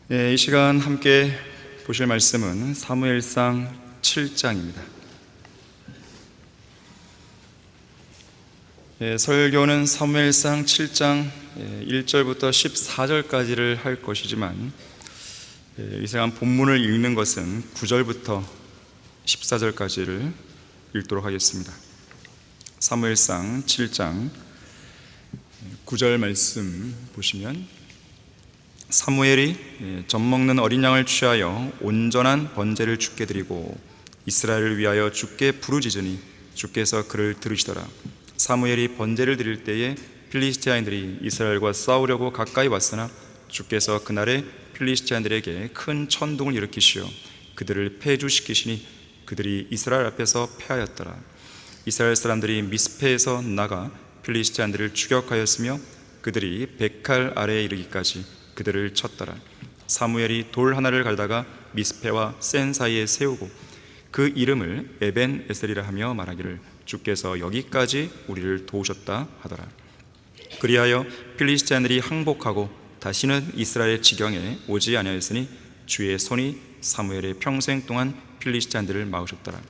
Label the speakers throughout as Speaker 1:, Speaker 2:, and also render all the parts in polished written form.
Speaker 1: 이 시간 함께 보실 말씀은 사무엘상 7장입니다. 설교는 사무엘상 7장 1절부터 14절까지를 할 것이지만 이 시간 본문을 읽는 것은 9절부터 14절까지를 읽도록 하겠습니다. 사무엘상 7장 9절 말씀 보시면, 사무엘이 젖먹는 어린 양을 취하여 온전한 번제를 주께 드리고 이스라엘을 위하여 주께 부르짖으니 주께서 그를 들으시더라. 사무엘이 번제를 드릴 때에 필리스티아인들이 이스라엘과 싸우려고 가까이 왔으나 주께서 그날에 필리스티아인들에게 큰 천둥을 일으키시어 그들을 패주시키시니 그들이 이스라엘 앞에서 패하였더라. 이스라엘 사람들이 미스페에서 나가 필리스티아인들을 추격하였으며 그들이 베칼 아래에 이르기까지 그들을 쳤더라. 사무엘이 돌 하나를 갈다가 미스페와 센 사이에 세우고 그 이름을 에벤 에셀이라 하며 말하기를 주께서 여기까지 우리를 도우셨다 하더라. 그리하여 필리스티아인들이 항복하고 다시는 이스라엘 지경에 오지 아니하였으니 주의 손이 사무엘의 평생 동안 필리스티아인들을 막으셨더라.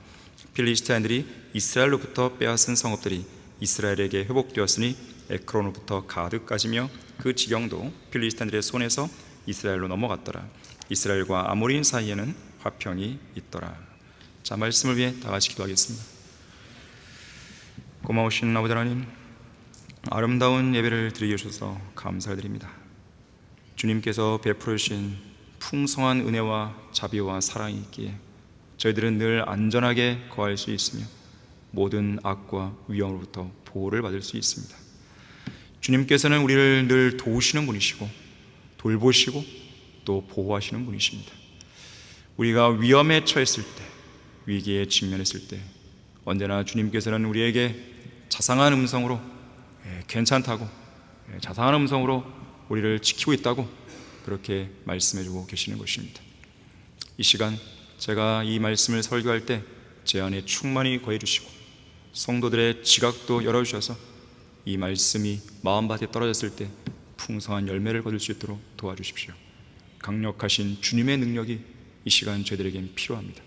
Speaker 1: 필리스티아인들이 이스라엘로부터 빼앗은 성읍들이 이스라엘에게 회복되었으니 에크론으로부터 가드까지며 그 지경도 필리스티아인들의 손에서 이스라엘로 넘어갔더라. 이스라엘과 아모리인 사이에는 화평이 있더라. 자, 말씀을 위해 다 같이 기도하겠습니다. 고마우신 아버지 하나님, 아름다운 예배를 드리게 주셔서 감사드립니다. 주님께서 베풀어 주신 풍성한 은혜와 자비와 사랑이 있기에 저희들은 늘 안전하게 거할 수 있으며 모든 악과 위험으로부터 보호를 받을 수 있습니다. 주님께서는 우리를 늘 도우시는 분이시고 돌보시고 또 보호하시는 분이십니다. 우리가 위험에 처했을 때, 위기에 직면했을 때 언제나 주님께서는 우리에게 자상한 음성으로 괜찮다고, 자상한 음성으로 우리를 지키고 있다고 그렇게 말씀해주고 계시는 것입니다. 이 시간 제가 이 말씀을 설교할 때 제 안에 충만히 거해주시고 성도들의 지각도 열어주셔서 이 말씀이 마음밭에 떨어졌을 때 풍성한 열매를 거둘 수 있도록 도와주십시오. 강력하신 주님의 능력이 이 시간 저희들에겐 필요합니다.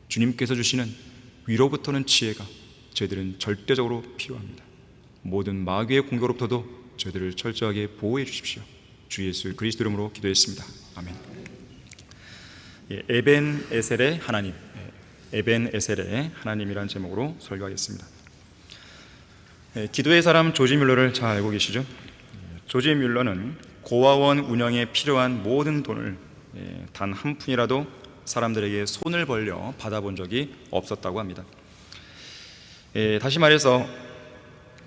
Speaker 1: 주님께서 주시는 위로부터는 지혜가 저희들은 절대적으로 필요합니다. 모든 마귀의 공격으로부터도 저희들을 철저하게 보호해 주십시오. 주 예수 그리스도 이름으로 기도했습니다. 아멘. 에벤 에셀의 하나님, 에벤 에셀의 하나님이라는 제목으로 설교하겠습니다. 기도의 사람 조지 뮬러를 잘 알고 계시죠? 조지 뮬러는 고아원 운영에 필요한 모든 돈을 단 한 푼이라도 사람들에게 손을 벌려 받아본 적이 없었다고 합니다. 다시 말해서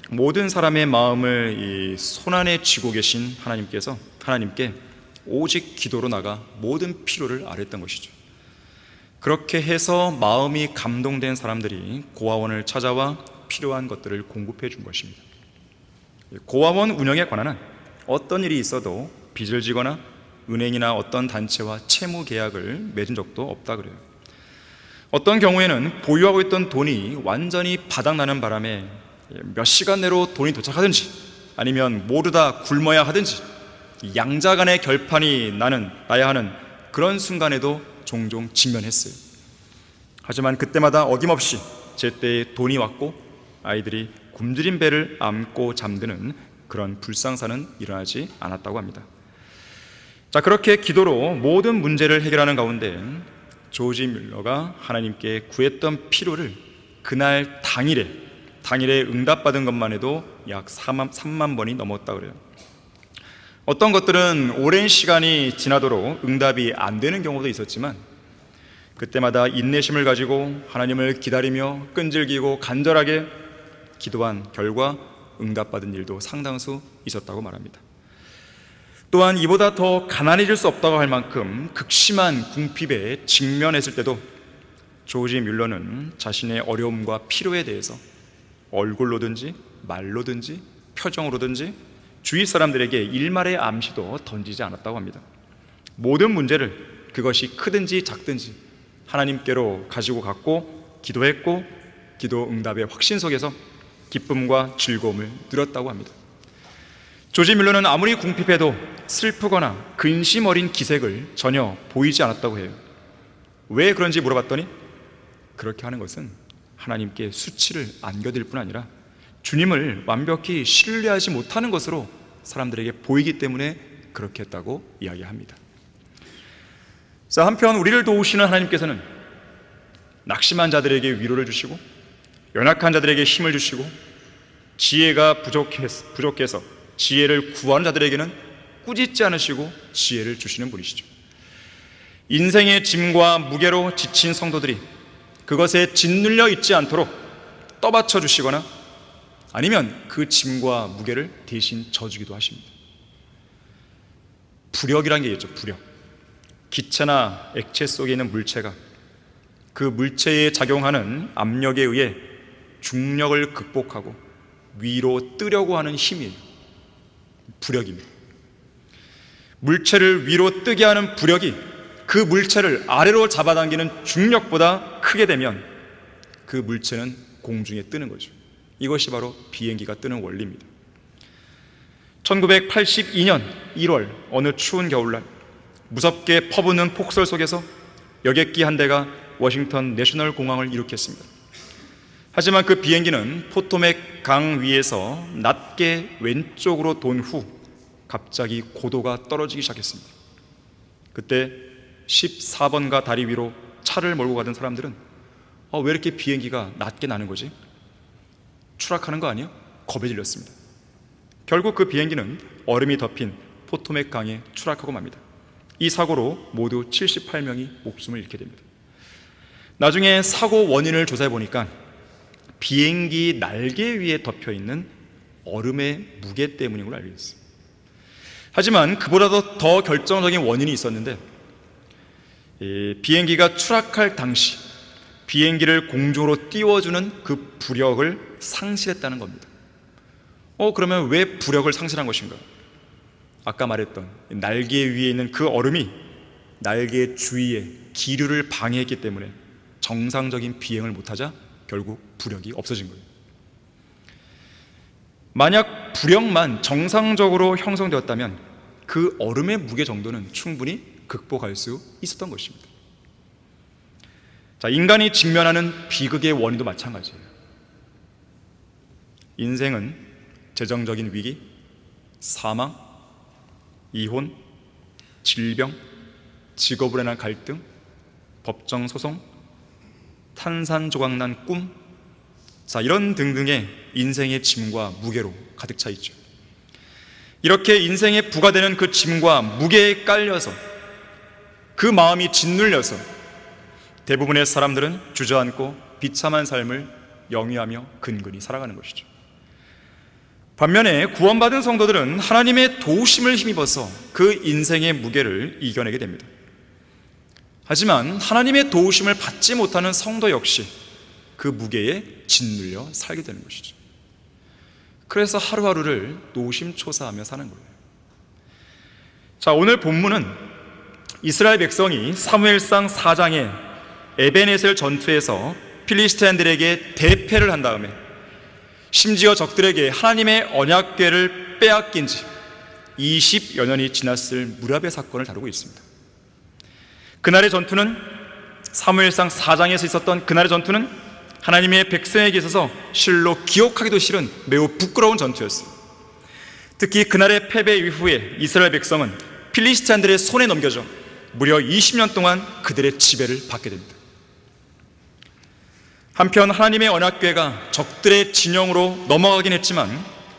Speaker 1: 모든 사람의 마음을 이 손안에 쥐고 계신 하나님께 오직 기도로 나가 모든 필요를 아뢰었던 것이죠. 그렇게 해서 마음이 감동된 사람들이 고아원을 찾아와 필요한 것들을 공급해 준 것입니다. 고아원 운영에 관한 어떤 일이 있어도 빚을 지거나 은행이나 어떤 단체와 채무 계약을 맺은 적도 없다 그래요. 어떤 경우에는 보유하고 있던 돈이 완전히 바닥나는 바람에 몇 시간 내로 돈이 도착하든지 아니면 모두 다 굶어야 하든지 양자 간의 결판이 나야 하는 그런 순간에도 종종 직면했어요. 하지만 그때마다 어김없이 제때에 돈이 왔고 아이들이 굶주린 배를 안고 잠드는 그런 불상사는 일어나지 않았다고 합니다. 자, 그렇게 기도로 모든 문제를 해결하는 가운데 조지 뮬러가 하나님께 구했던 필요를 그날 당일에 응답받은 것만 해도 약 3만 번이 넘었다 그래요. 어떤 것들은 오랜 시간이 지나도록 응답이 안 되는 경우도 있었지만 그때마다 인내심을 가지고 하나님을 기다리며 끈질기고 간절하게 기도한 결과 응답받은 일도 상당수 있었다고 말합니다. 또한 이보다 더 가난해질 수 없다고 할 만큼 극심한 궁핍에 직면했을 때도 조지 뮬러는 자신의 어려움과 필요에 대해서 얼굴로든지 말로든지 표정으로든지 주위 사람들에게 일말의 암시도 던지지 않았다고 합니다. 모든 문제를 그것이 크든지 작든지 하나님께로 가지고 갔고 기도했고 기도 응답의 확신 속에서 기쁨과 즐거움을 누렸다고 합니다. 조지 뮬러는 아무리 궁핍해도 슬프거나 근심 어린 기색을 전혀 보이지 않았다고 해요. 왜 그런지 물어봤더니 그렇게 하는 것은 하나님께 수치를 안겨드릴 뿐 아니라 주님을 완벽히 신뢰하지 못하는 것으로 사람들에게 보이기 때문에 그렇게 했다고 이야기합니다. 자, 한편 우리를 도우시는 하나님께서는 낙심한 자들에게 위로를 주시고 연약한 자들에게 힘을 주시고 지혜가 부족해서 지혜를 구하는 자들에게는 꾸짖지 않으시고 지혜를 주시는 분이시죠. 인생의 짐과 무게로 지친 성도들이 그것에 짓눌려 있지 않도록 떠받쳐 주시거나 아니면 그 짐과 무게를 대신 져주기도 하십니다. 부력이라는 게 있죠. 부력. 기체나 액체 속에 있는 물체가 그 물체에 작용하는 압력에 의해 중력을 극복하고 위로 뜨려고 하는 힘이에요. 부력입니다. 물체를 위로 뜨게 하는 부력이 그 물체를 아래로 잡아당기는 중력보다 크게 되면 그 물체는 공중에 뜨는 거죠. 이것이 바로 비행기가 뜨는 원리입니다. 1982년 1월 어느 추운 겨울날 무섭게 퍼붓는 폭설 속에서 여객기 한 대가 워싱턴 내셔널 공항을 이륙했습니다. 하지만 그 비행기는 포토맥 강 위에서 낮게 왼쪽으로 돈 후 갑자기 고도가 떨어지기 시작했습니다. 그때 14번가 다리 위로 차를 몰고 가던 사람들은 왜 이렇게 비행기가 낮게 나는 거지? 추락하는 거 아니야? 겁에 질렸습니다. 결국 그 비행기는 얼음이 덮인 포토맥 강에 추락하고 맙니다. 이 사고로 모두 78명이 목숨을 잃게 됩니다. 나중에 사고 원인을 조사해 보니까 비행기 날개 위에 덮여 있는 얼음의 무게 때문인 걸로 알고 있어요. 하지만 그보다도 더 결정적인 원인이 있었는데 비행기가 추락할 당시 비행기를 공중으로 띄워주는 그 부력을 상실했다는 겁니다. 그러면 왜 부력을 상실한 것인가? 아까 말했던 날개 위에 있는 그 얼음이 날개 주위에 기류를 방해했기 때문에 정상적인 비행을 못하자 결국 부력이 없어진 거예요. 만약 부력만 정상적으로 형성되었다면 그 얼음의 무게 정도는 충분히 극복할 수 있었던 것입니다. 자, 인간이 직면하는 비극의 원인도 마찬가지예요. 인생은 재정적인 위기, 사망, 이혼, 질병, 직업으로 인한 갈등, 법정 소송, 탄산조각난 꿈, 자, 이런 등등의 인생의 짐과 무게로 가득 차 있죠. 이렇게 인생에 부과되는 그 짐과 무게에 깔려서 그 마음이 짓눌려서 대부분의 사람들은 주저앉고 비참한 삶을 영위하며 근근히 살아가는 것이죠. 반면에 구원받은 성도들은 하나님의 도우심을 힘입어서 그 인생의 무게를 이겨내게 됩니다. 하지만 하나님의 도우심을 받지 못하는 성도 역시 그 무게에 짓눌려 살게 되는 것이죠. 그래서 하루하루를 노심초사하며 사는 거예요. 자, 오늘 본문은 이스라엘 백성이 사무엘상 4장의 에벤에셀 전투에서 필리스티인들에게 대패를 한 다음에 심지어 적들에게 하나님의 언약궤를 빼앗긴 지 20여 년이 지났을 무라베 사건을 다루고 있습니다. 그날의 전투는 사무엘상 4장에서 있었던 그날의 전투는 하나님의 백성에게 있어서 실로 기억하기도 싫은 매우 부끄러운 전투였어요. 특히 그날의 패배 이후에 이스라엘 백성은 필리스티인들의 손에 넘겨져 무려 20년 동안 그들의 지배를 받게 됩니다. 한편 하나님의 언약궤가 적들의 진영으로 넘어가긴 했지만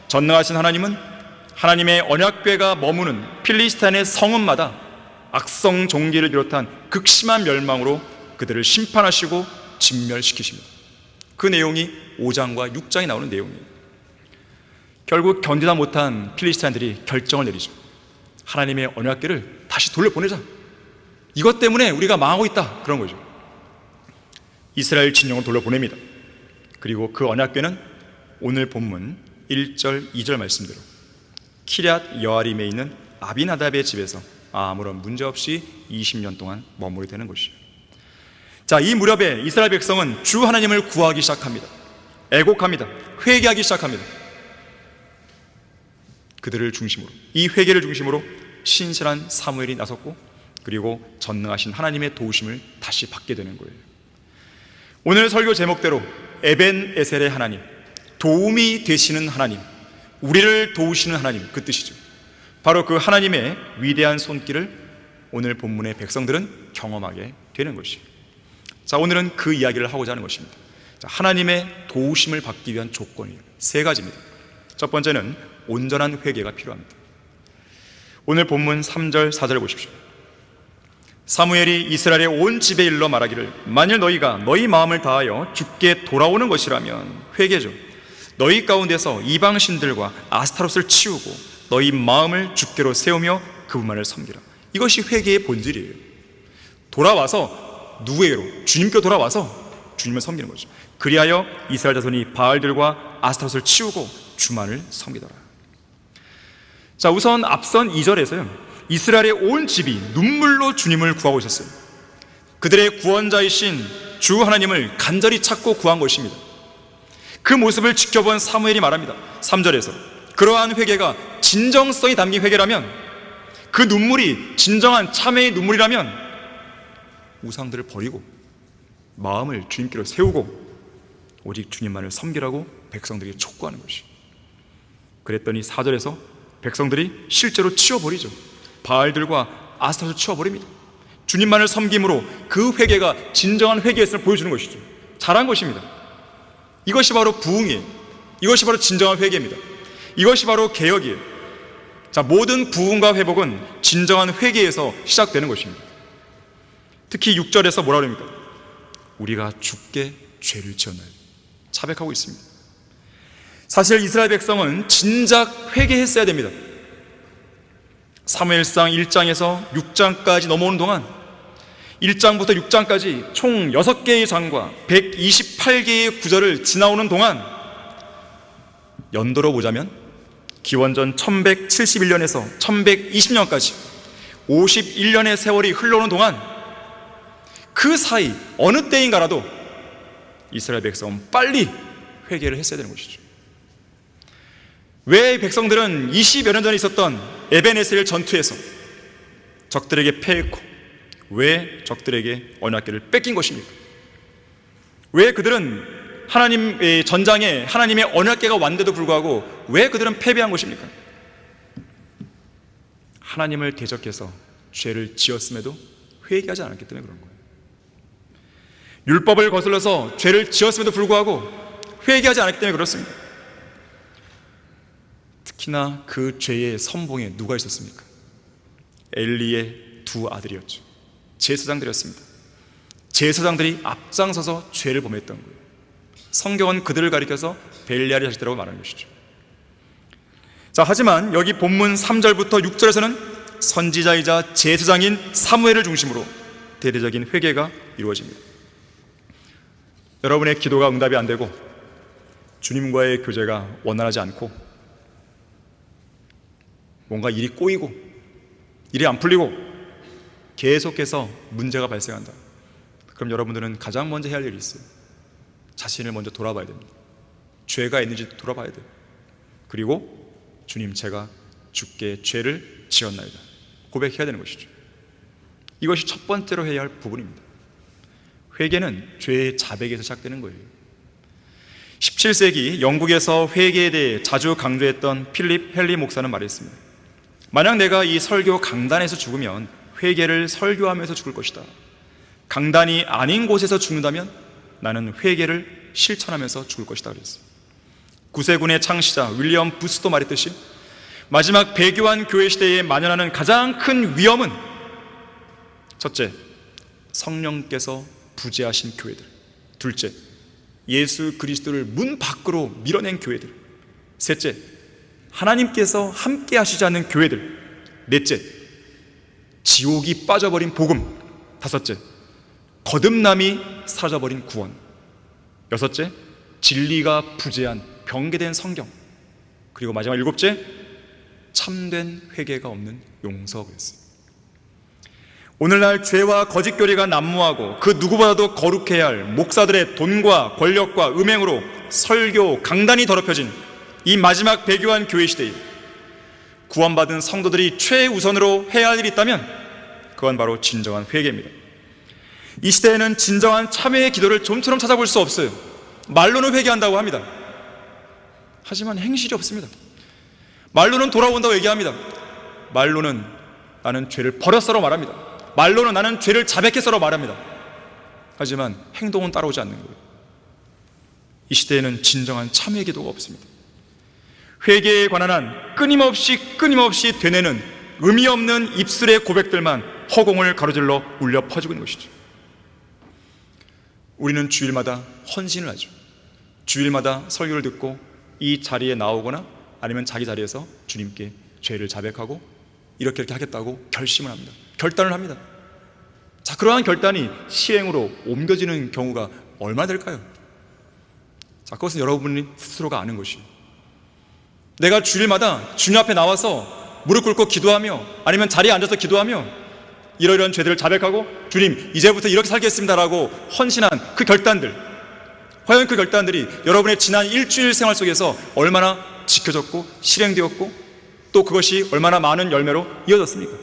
Speaker 1: 전능하신 하나님은 하나님의 언약궤가 머무는 필리스타인의 성읍마다 악성 종기를 비롯한 극심한 멸망으로 그들을 심판하시고 진멸시키십니다. 그 내용이 5장과 6장에 나오는 내용이에요. 결국 견디다 못한 필리스타인들이 결정을 내리죠. 하나님의 언약궤를 다시 돌려보내자. 이것 때문에 우리가 망하고 있다. 그런 거죠. 이스라엘 진영을 돌려보냅니다. 그리고 그 언약궤는 오늘 본문 1절, 2절 말씀대로 키럇 여아림에 있는 아비나답의 집에서 아무런 문제 없이 20년 동안 머무르게 되는 것이죠. 자, 이 무렵에 이스라엘 백성은 주 하나님을 구하기 시작합니다. 애곡합니다. 회개하기 시작합니다. 그들을 중심으로, 이 회개를 중심으로 신실한 사무엘이 나섰고, 그리고 전능하신 하나님의 도우심을 다시 받게 되는 거예요. 오늘 설교 제목대로 에벤에셀의 하나님, 도움이 되시는 하나님, 우리를 도우시는 하나님, 그 뜻이죠. 바로 그 하나님의 위대한 손길을 오늘 본문의 백성들은 경험하게 되는 것이에요. 자, 오늘은 그 이야기를 하고자 하는 것입니다. 자, 하나님의 도우심을 받기 위한 조건이 세 가지입니다. 첫 번째는 온전한 회개가 필요합니다. 오늘 본문 3절 4절 보십시오. 사무엘이 이스라엘의 온 집에 일러 말하기를, 만일 너희가 너희 마음을 다하여 주께 돌아오는 것이라면, 회개죠, 너희 가운데서 이방신들과 아스타롯을 치우고 너희 마음을 주께로 세우며 그분만을 섬기라. 이것이 회개의 본질이에요. 돌아와서 누구에게로? 주님께 돌아와서 주님을 섬기는 거죠. 그리하여 이스라엘 자손이 바알들과 아스타롯을 치우고 주만을 섬기더라. 자, 우선 앞선 2절에서요, 이스라엘의 온 집이 눈물로 주님을 구하고 있었어요. 그들의 구원자이신 주 하나님을 간절히 찾고 구한 것입니다. 그 모습을 지켜본 사무엘이 말합니다. 3절에서 그러한 회개가 진정성이 담긴 회개라면, 그 눈물이 진정한 참회의 눈물이라면 우상들을 버리고 마음을 주님께로 세우고 오직 주님만을 섬기라고 백성들에게 촉구하는 것이. 그랬더니 4절에서 백성들이 실제로 치워버리죠. 바알들과 아스타롯을 치워버립니다. 주님만을 섬김으로 그 회개가 진정한 회개였음을 보여주는 것이죠. 잘한 것입니다. 이것이 바로 부흥이에요. 이것이 바로 진정한 회개입니다. 이것이 바로 개혁이에요. 자, 모든 부흥과 회복은 진정한 회개에서 시작되는 것입니다. 특히 6절에서 뭐라 그럽니까? 우리가 주께 죄를 지었나요? 자백하고 있습니다. 사실 이스라엘 백성은 진작 회개했어야 됩니다. 사무엘상 1장에서 6장까지 넘어오는 동안 1장부터 6장까지 총 6개의 장과 128개의 구절을 지나오는 동안 연도로 보자면 기원전 1171년에서 1120년까지 51년의 세월이 흘러오는 동안 그 사이 어느 때인가라도 이스라엘 백성은 빨리 회개를 했어야 되는 것이죠. 왜 백성들은 20여 년 전에 있었던 에벤에셀 전투에서 적들에게 패했고, 왜 적들에게 언약궤를 뺏긴 것입니까? 왜 그들은 하나님의 전장에 하나님의 언약궤가 왔는데도 불구하고 왜 그들은 패배한 것입니까? 하나님을 대적해서 죄를 지었음에도 회개하지 않았기 때문에 그런 거예요. 율법을 거슬러서 죄를 지었음에도 불구하고 회개하지 않았기 때문에 그렇습니다. 특히나 그 죄의 선봉에 누가 있었습니까? 엘리의 두 아들이었죠. 제사장들이었습니다. 제사장들이 앞장서서 죄를 범했던 거예요. 성경은 그들을 가리켜서 벨리알의 자식들이라고 말하는 것이죠. 자, 하지만 여기 본문 3절부터 6절에서는 선지자이자 제사장인 사무엘을 중심으로 대대적인 회개가 이루어집니다. 여러분의 기도가 응답이 안 되고 주님과의 교제가 원활하지 않고 뭔가 일이 꼬이고 일이 안 풀리고 계속해서 문제가 발생한다. 그럼 여러분들은 가장 먼저 해야 할 일이 있어요. 자신을 먼저 돌아봐야 됩니다. 죄가 있는지 돌아봐야 돼요. 그리고 주님, 제가 주께 죄를 지었나이다 고백해야 되는 것이죠. 이것이 첫 번째로 해야 할 부분입니다. 회개는 죄의 자백에서 시작되는 거예요. 17세기 영국에서 회개에 대해 자주 강조했던 필립 헨리 목사는 말했습니다. 만약 내가 이 설교 강단에서 죽으면 회개를 설교하면서 죽을 것이다. 강단이 아닌 곳에서 죽는다면 나는 회개를 실천하면서 죽을 것이다 그랬어요. 구세군의 창시자 윌리엄 부스도 말했듯이 마지막 배교한 교회 시대에 만연하는 가장 큰 위험은 첫째, 성령께서 부재하신 교회들. 둘째, 예수 그리스도를 문 밖으로 밀어낸 교회들. 셋째, 하나님께서 함께 하시지 않는 교회들. 넷째, 지옥이 빠져버린 복음. 다섯째, 거듭남이 사라져버린 구원. 여섯째, 진리가 부재한 병개된 성경. 그리고 마지막 일곱째, 참된 회개가 없는 용서. 그랬어요. 오늘날 죄와 거짓교리가 난무하고 그 누구보다도 거룩해야 할 목사들의 돈과 권력과 음행으로 설교, 강단이 더럽혀진 이 마지막 배교한 교회 시대에 구원받은 성도들이 최우선으로 해야 할 일이 있다면 그건 바로 진정한 회개입니다. 이 시대에는 진정한 참회의 기도를 좀처럼 찾아볼 수 없어요. 말로는 회개한다고 합니다. 하지만 행실이 없습니다. 말로는 돌아온다고 얘기합니다. 말로는 나는 죄를 버렸어라고 말합니다. 말로는 나는 죄를 자백했어라고 말합니다. 하지만 행동은 따라오지 않는 거예요. 이 시대에는 진정한 참회의 기도가 없습니다. 회개에 관한 한 끊임없이 되뇌는 의미 없는 입술의 고백들만 허공을 가로질러 울려 퍼지고 있는 것이죠. 우리는 주일마다 헌신을 하죠. 주일마다 설교를 듣고 이 자리에 나오거나 아니면 자기 자리에서 주님께 죄를 자백하고 이렇게 하겠다고 결심을 합니다. 결단을 합니다. 자, 그러한 결단이 실행으로 옮겨지는 경우가 얼마나 될까요? 자, 그것은 여러분이 스스로가 아는 것이에요. 내가 주일마다 주님 앞에 나와서 무릎 꿇고 기도하며 아니면 자리에 앉아서 기도하며 이러이러한 죄들을 자백하고 주님 이제부터 이렇게 살겠습니다라고 헌신한 그 결단들, 과연 그 결단들이 여러분의 지난 일주일 생활 속에서 얼마나 지켜졌고 실행되었고 또 그것이 얼마나 많은 열매로 이어졌습니까?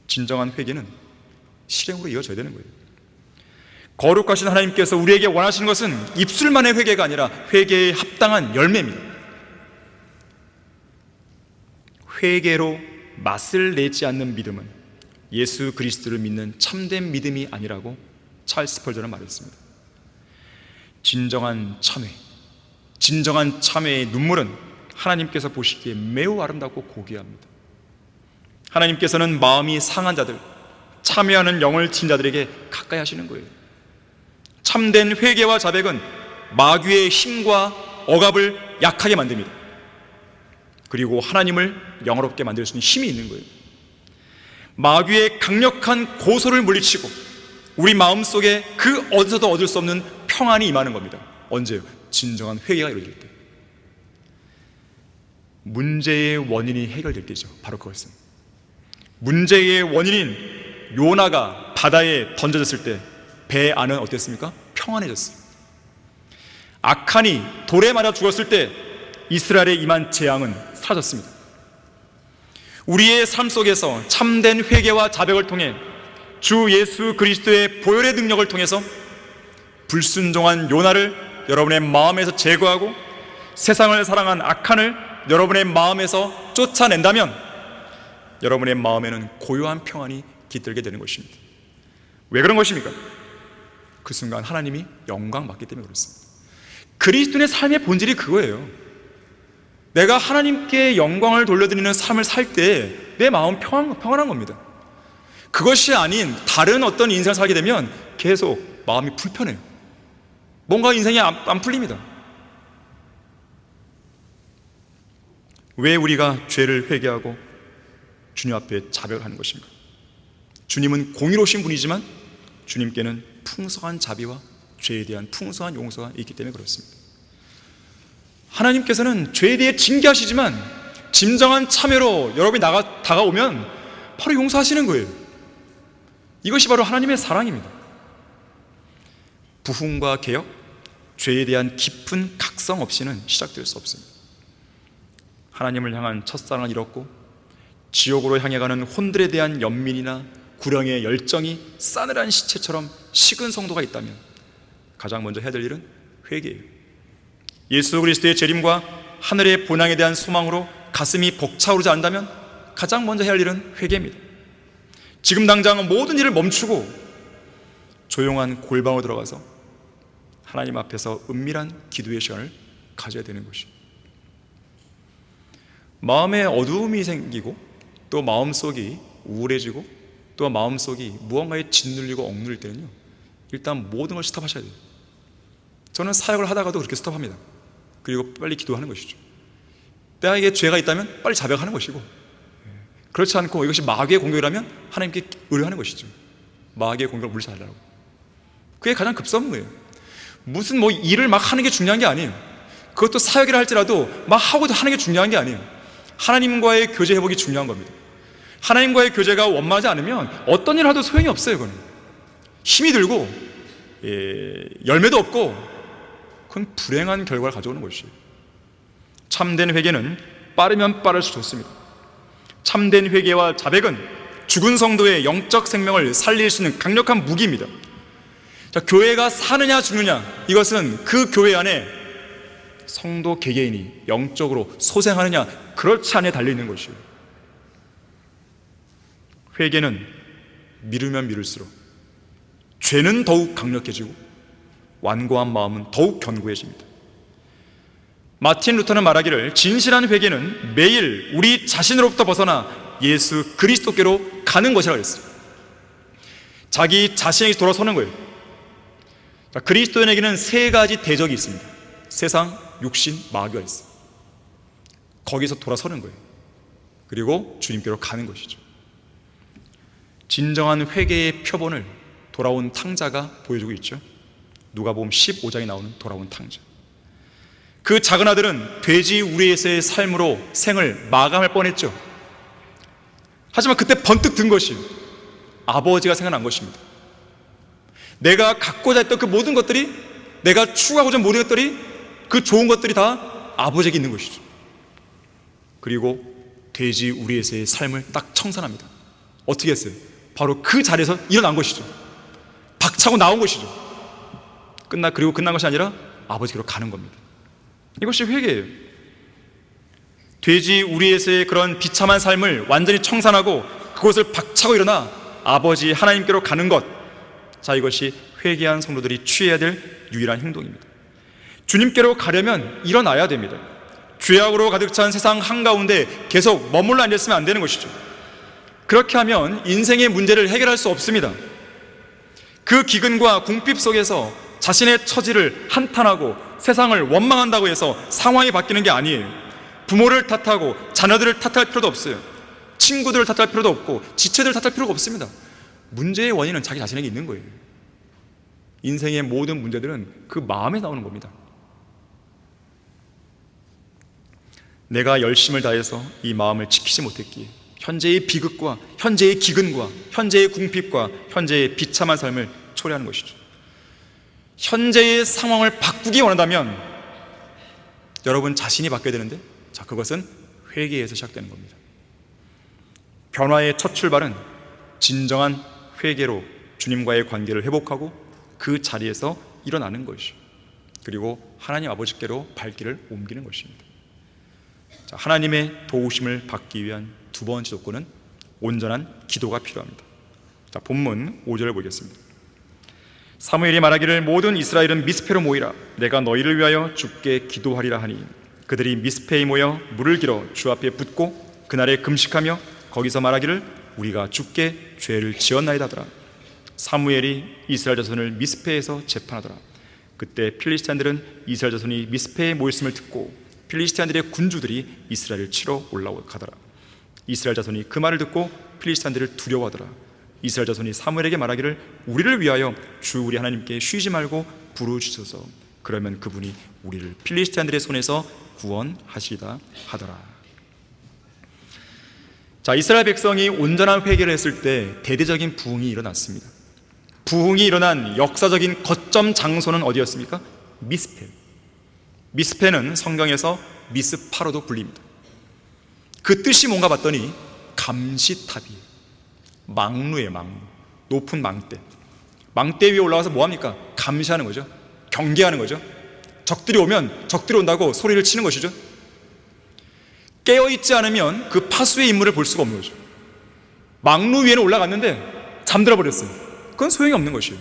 Speaker 1: 진정한 회개는 실행으로 이어져야 되는 거예요. 거룩하신 하나님께서 우리에게 원하시는 것은 입술만의 회개가 아니라 회개에 합당한 열매입니다. 회개로 맛을 내지 않는 믿음은 예수 그리스도를 믿는 참된 믿음이 아니라고 찰스 스펄전은 말했습니다. 진정한 참회의 눈물은 하나님께서 보시기에 매우 아름답고 고귀합니다. 하나님께서는 마음이 상한 자들, 참회하는 영을 진 자들에게 가까이 하시는 거예요. 참된 회개와 자백은 마귀의 힘과 억압을 약하게 만듭니다. 그리고 하나님을 영화롭게 만들 수 있는 힘이 있는 거예요. 마귀의 강력한 고소를 물리치고 우리 마음속에 그 어디서도 얻을 수 없는 평안이 임하는 겁니다. 언제요? 진정한 회개가 이루어질 때. 문제의 원인이 해결될 때죠. 바로 그것은 문제의 원인인 요나가 바다에 던져졌을 때 배 안은 어땠습니까? 평안해졌어요. 악한이 돌에 맞아 죽었을 때 이스라엘에 임한 재앙은 사라졌습니다. 우리의 삶 속에서 참된 회개와 자백을 통해 주 예수 그리스도의 보혈의 능력을 통해서 불순종한 요나를 여러분의 마음에서 제거하고 세상을 사랑한 악한을 여러분의 마음에서 쫓아낸다면 여러분의 마음에는 고요한 평안이 깃들게 되는 것입니다. 왜 그런 것입니까? 그 순간 하나님이 영광 받기 때문에 그렇습니다. 그리스도인의 삶의 본질이 그거예요. 내가 하나님께 영광을 돌려드리는 삶을 살 때 내 마음 평안한 겁니다. 그것이 아닌 다른 어떤 인생을 살게 되면 계속 마음이 불편해요. 뭔가 인생이 안 풀립니다. 왜 우리가 죄를 회개하고 주님 앞에 자백하는 것입니까? 주님은 공의로우신 분이지만 주님께는 풍성한 자비와 죄에 대한 풍성한 용서가 있기 때문에 그렇습니다. 하나님께서는 죄에 대해 징계하시지만 진정한 참회로 여러분이 다가오면 바로 용서하시는 거예요. 이것이 바로 하나님의 사랑입니다. 부흥과 개혁, 죄에 대한 깊은 각성 없이는 시작될 수 없습니다. 하나님을 향한 첫사랑을 잃었고 지옥으로 향해 가는 혼들에 대한 연민이나 구령의 열정이 싸늘한 시체처럼 식은 성도가 있다면 가장 먼저 해야 될 일은 회개예요. 예수 그리스도의 재림과 하늘의 본향에 대한 소망으로 가슴이 벅차오르지 않는다면 가장 먼저 해야 할 일은 회개입니다. 지금 당장 모든 일을 멈추고 조용한 골방으로 들어가서 하나님 앞에서 은밀한 기도의 시간을 가져야 되는 것입니다. 마음에 어두움이 생기고 또 마음속이 우울해지고 또 마음속이 무언가에 짓눌리고 억눌릴 때는요, 일단 모든 걸 스톱하셔야 돼요. 저는 사역을 하다가도 그렇게 스톱합니다. 그리고 빨리 기도하는 것이죠. 내게 죄가 있다면 빨리 자백하는 것이고, 그렇지 않고 이것이 마귀의 공격이라면 하나님께 의뢰하는 것이죠. 마귀의 공격을 물리쳐달라고. 그게 가장 급선무인 거예요. 무슨 일을 막 하는 게 중요한 게 아니에요. 그것도 사역이라 할지라도 막 하고도 하는 게 중요한 게 아니에요. 하나님과의 교제 회복이 중요한 겁니다. 하나님과의 교제가 원만하지 않으면 어떤 일을 하도 소용이 없어요. 그건 힘이 들고 열매도 없고 그건 불행한 결과를 가져오는 것이에요. 참된 회개는 빠르면 빠를수록 좋습니다. 참된 회개와 자백은 죽은 성도의 영적 생명을 살릴 수 있는 강력한 무기입니다. 자, 교회가 사느냐 죽느냐, 이것은 그 교회 안에 성도 개개인이 영적으로 소생하느냐 그렇지 않느냐에 달려있는 것이에요. 회개는 미루면 미룰수록 죄는 더욱 강력해지고 완고한 마음은 더욱 견고해집니다. 마틴 루터는 말하기를 진실한 회개는 매일 우리 자신으로부터 벗어나 예수 그리스도께로 가는 것이라고 했어요. 자기 자신에게 돌아서는 거예요. 자, 그리스도인에게는 세 가지 대적이 있습니다. 세상, 육신, 마귀가 있어요. 거기서 돌아서는 거예요. 그리고 주님께로 가는 것이죠. 진정한 회개의 표본을 돌아온 탕자가 보여주고 있죠. 누가복음 15장에 나오는 돌아온 탕자. 그 작은 아들은 돼지 우리에서의 삶으로 생을 마감할 뻔했죠. 하지만 그때 번뜩 든 것이 아버지가 생각난 것입니다. 내가 갖고자 했던 그 모든 것들이, 내가 추구하고자 모든 것들이, 그 좋은 것들이 다 아버지에게 있는 것이죠. 그리고 돼지 우리에서의 삶을 딱 청산합니다. 어떻게 했어요? 바로 그 자리에서 일어난 것이죠. 박차고 나온 것이죠. 그리고 끝난 것이 아니라 아버지께로 가는 겁니다. 이것이 회개예요. 돼지 우리에서의 그런 비참한 삶을 완전히 청산하고 그것을 박차고 일어나 아버지 하나님께로 가는 것, 자, 이것이 회개한 성도들이 취해야 될 유일한 행동입니다. 주님께로 가려면 일어나야 됩니다. 죄악으로 가득 찬 세상 한가운데 계속 머물러 앉았으면 안 되는 것이죠. 그렇게 하면 인생의 문제를 해결할 수 없습니다. 그 기근과 궁핍 속에서 자신의 처지를 한탄하고 세상을 원망한다고 해서 상황이 바뀌는 게 아니에요. 부모를 탓하고 자녀들을 탓할 필요도 없어요. 친구들을 탓할 필요도 없고 지체들을 탓할 필요가 없습니다. 문제의 원인은 자기 자신에게 있는 거예요. 인생의 모든 문제들은 그 마음에 나오는 겁니다. 내가 열심을 다해서 이 마음을 지키지 못했기에 현재의 비극과 현재의 기근과 현재의 궁핍과 현재의 비참한 삶을 초래하는 것이죠. 현재의 상황을 바꾸기 원한다면 여러분 자신이 바뀌어야 되는데, 자, 그것은 회개에서 시작되는 겁니다. 변화의 첫 출발은 진정한 회개로 주님과의 관계를 회복하고 그 자리에서 일어나는 것이죠. 그리고 하나님 아버지께로 발길을 옮기는 것입니다. 자, 하나님의 도우심을 받기 위한 두 번째 조건은 온전한 기도가 필요합니다. 자, 본문 5절을 보겠습니다. 사무엘이 말하기를 모든 이스라엘은 미스페로 모이라. 내가 너희를 위하여 주께 기도하리라 하니 그들이 미스페에 모여 물을 길어 주 앞에 붓고 그날에 금식하며 거기서 말하기를 우리가 주께 죄를 지었나이다 하더라. 사무엘이 이스라엘 자손을 미스페에서 재판하더라. 그때 필리스티안들은 이스라엘 자손이 미스페에 모였음을 듣고 필리스티안들의 군주들이 이스라엘을 치러 올라가더라. 이스라엘 자손이 그 말을 듣고 필리스티안들을 두려워하더라. 이스라엘 자손이 사무엘에게 말하기를 우리를 위하여 주 우리 하나님께 쉬지 말고 부르주소서. 그러면 그분이 우리를 필리스티안들의 손에서 구원하시리다 하더라. 자, 이스라엘 백성이 온전한 회개를 했을 때 대대적인 부흥이 일어났습니다. 부흥이 일어난 역사적인 거점 장소는 어디였습니까? 미스페. 미스페는 성경에서 미스파로도 불립니다. 그 뜻이 뭔가 봤더니 감시탑이에요. 망루예요. 망루. 높은 망대. 망대 위에 올라가서 뭐합니까? 감시하는 거죠. 경계하는 거죠. 적들이 오면 적들이 온다고 소리를 치는 것이죠. 깨어있지 않으면 그 파수의 인물을 볼 수가 없는 거죠. 망루 위에는 올라갔는데 잠들어 버렸어요. 그건 소용이 없는 것이에요.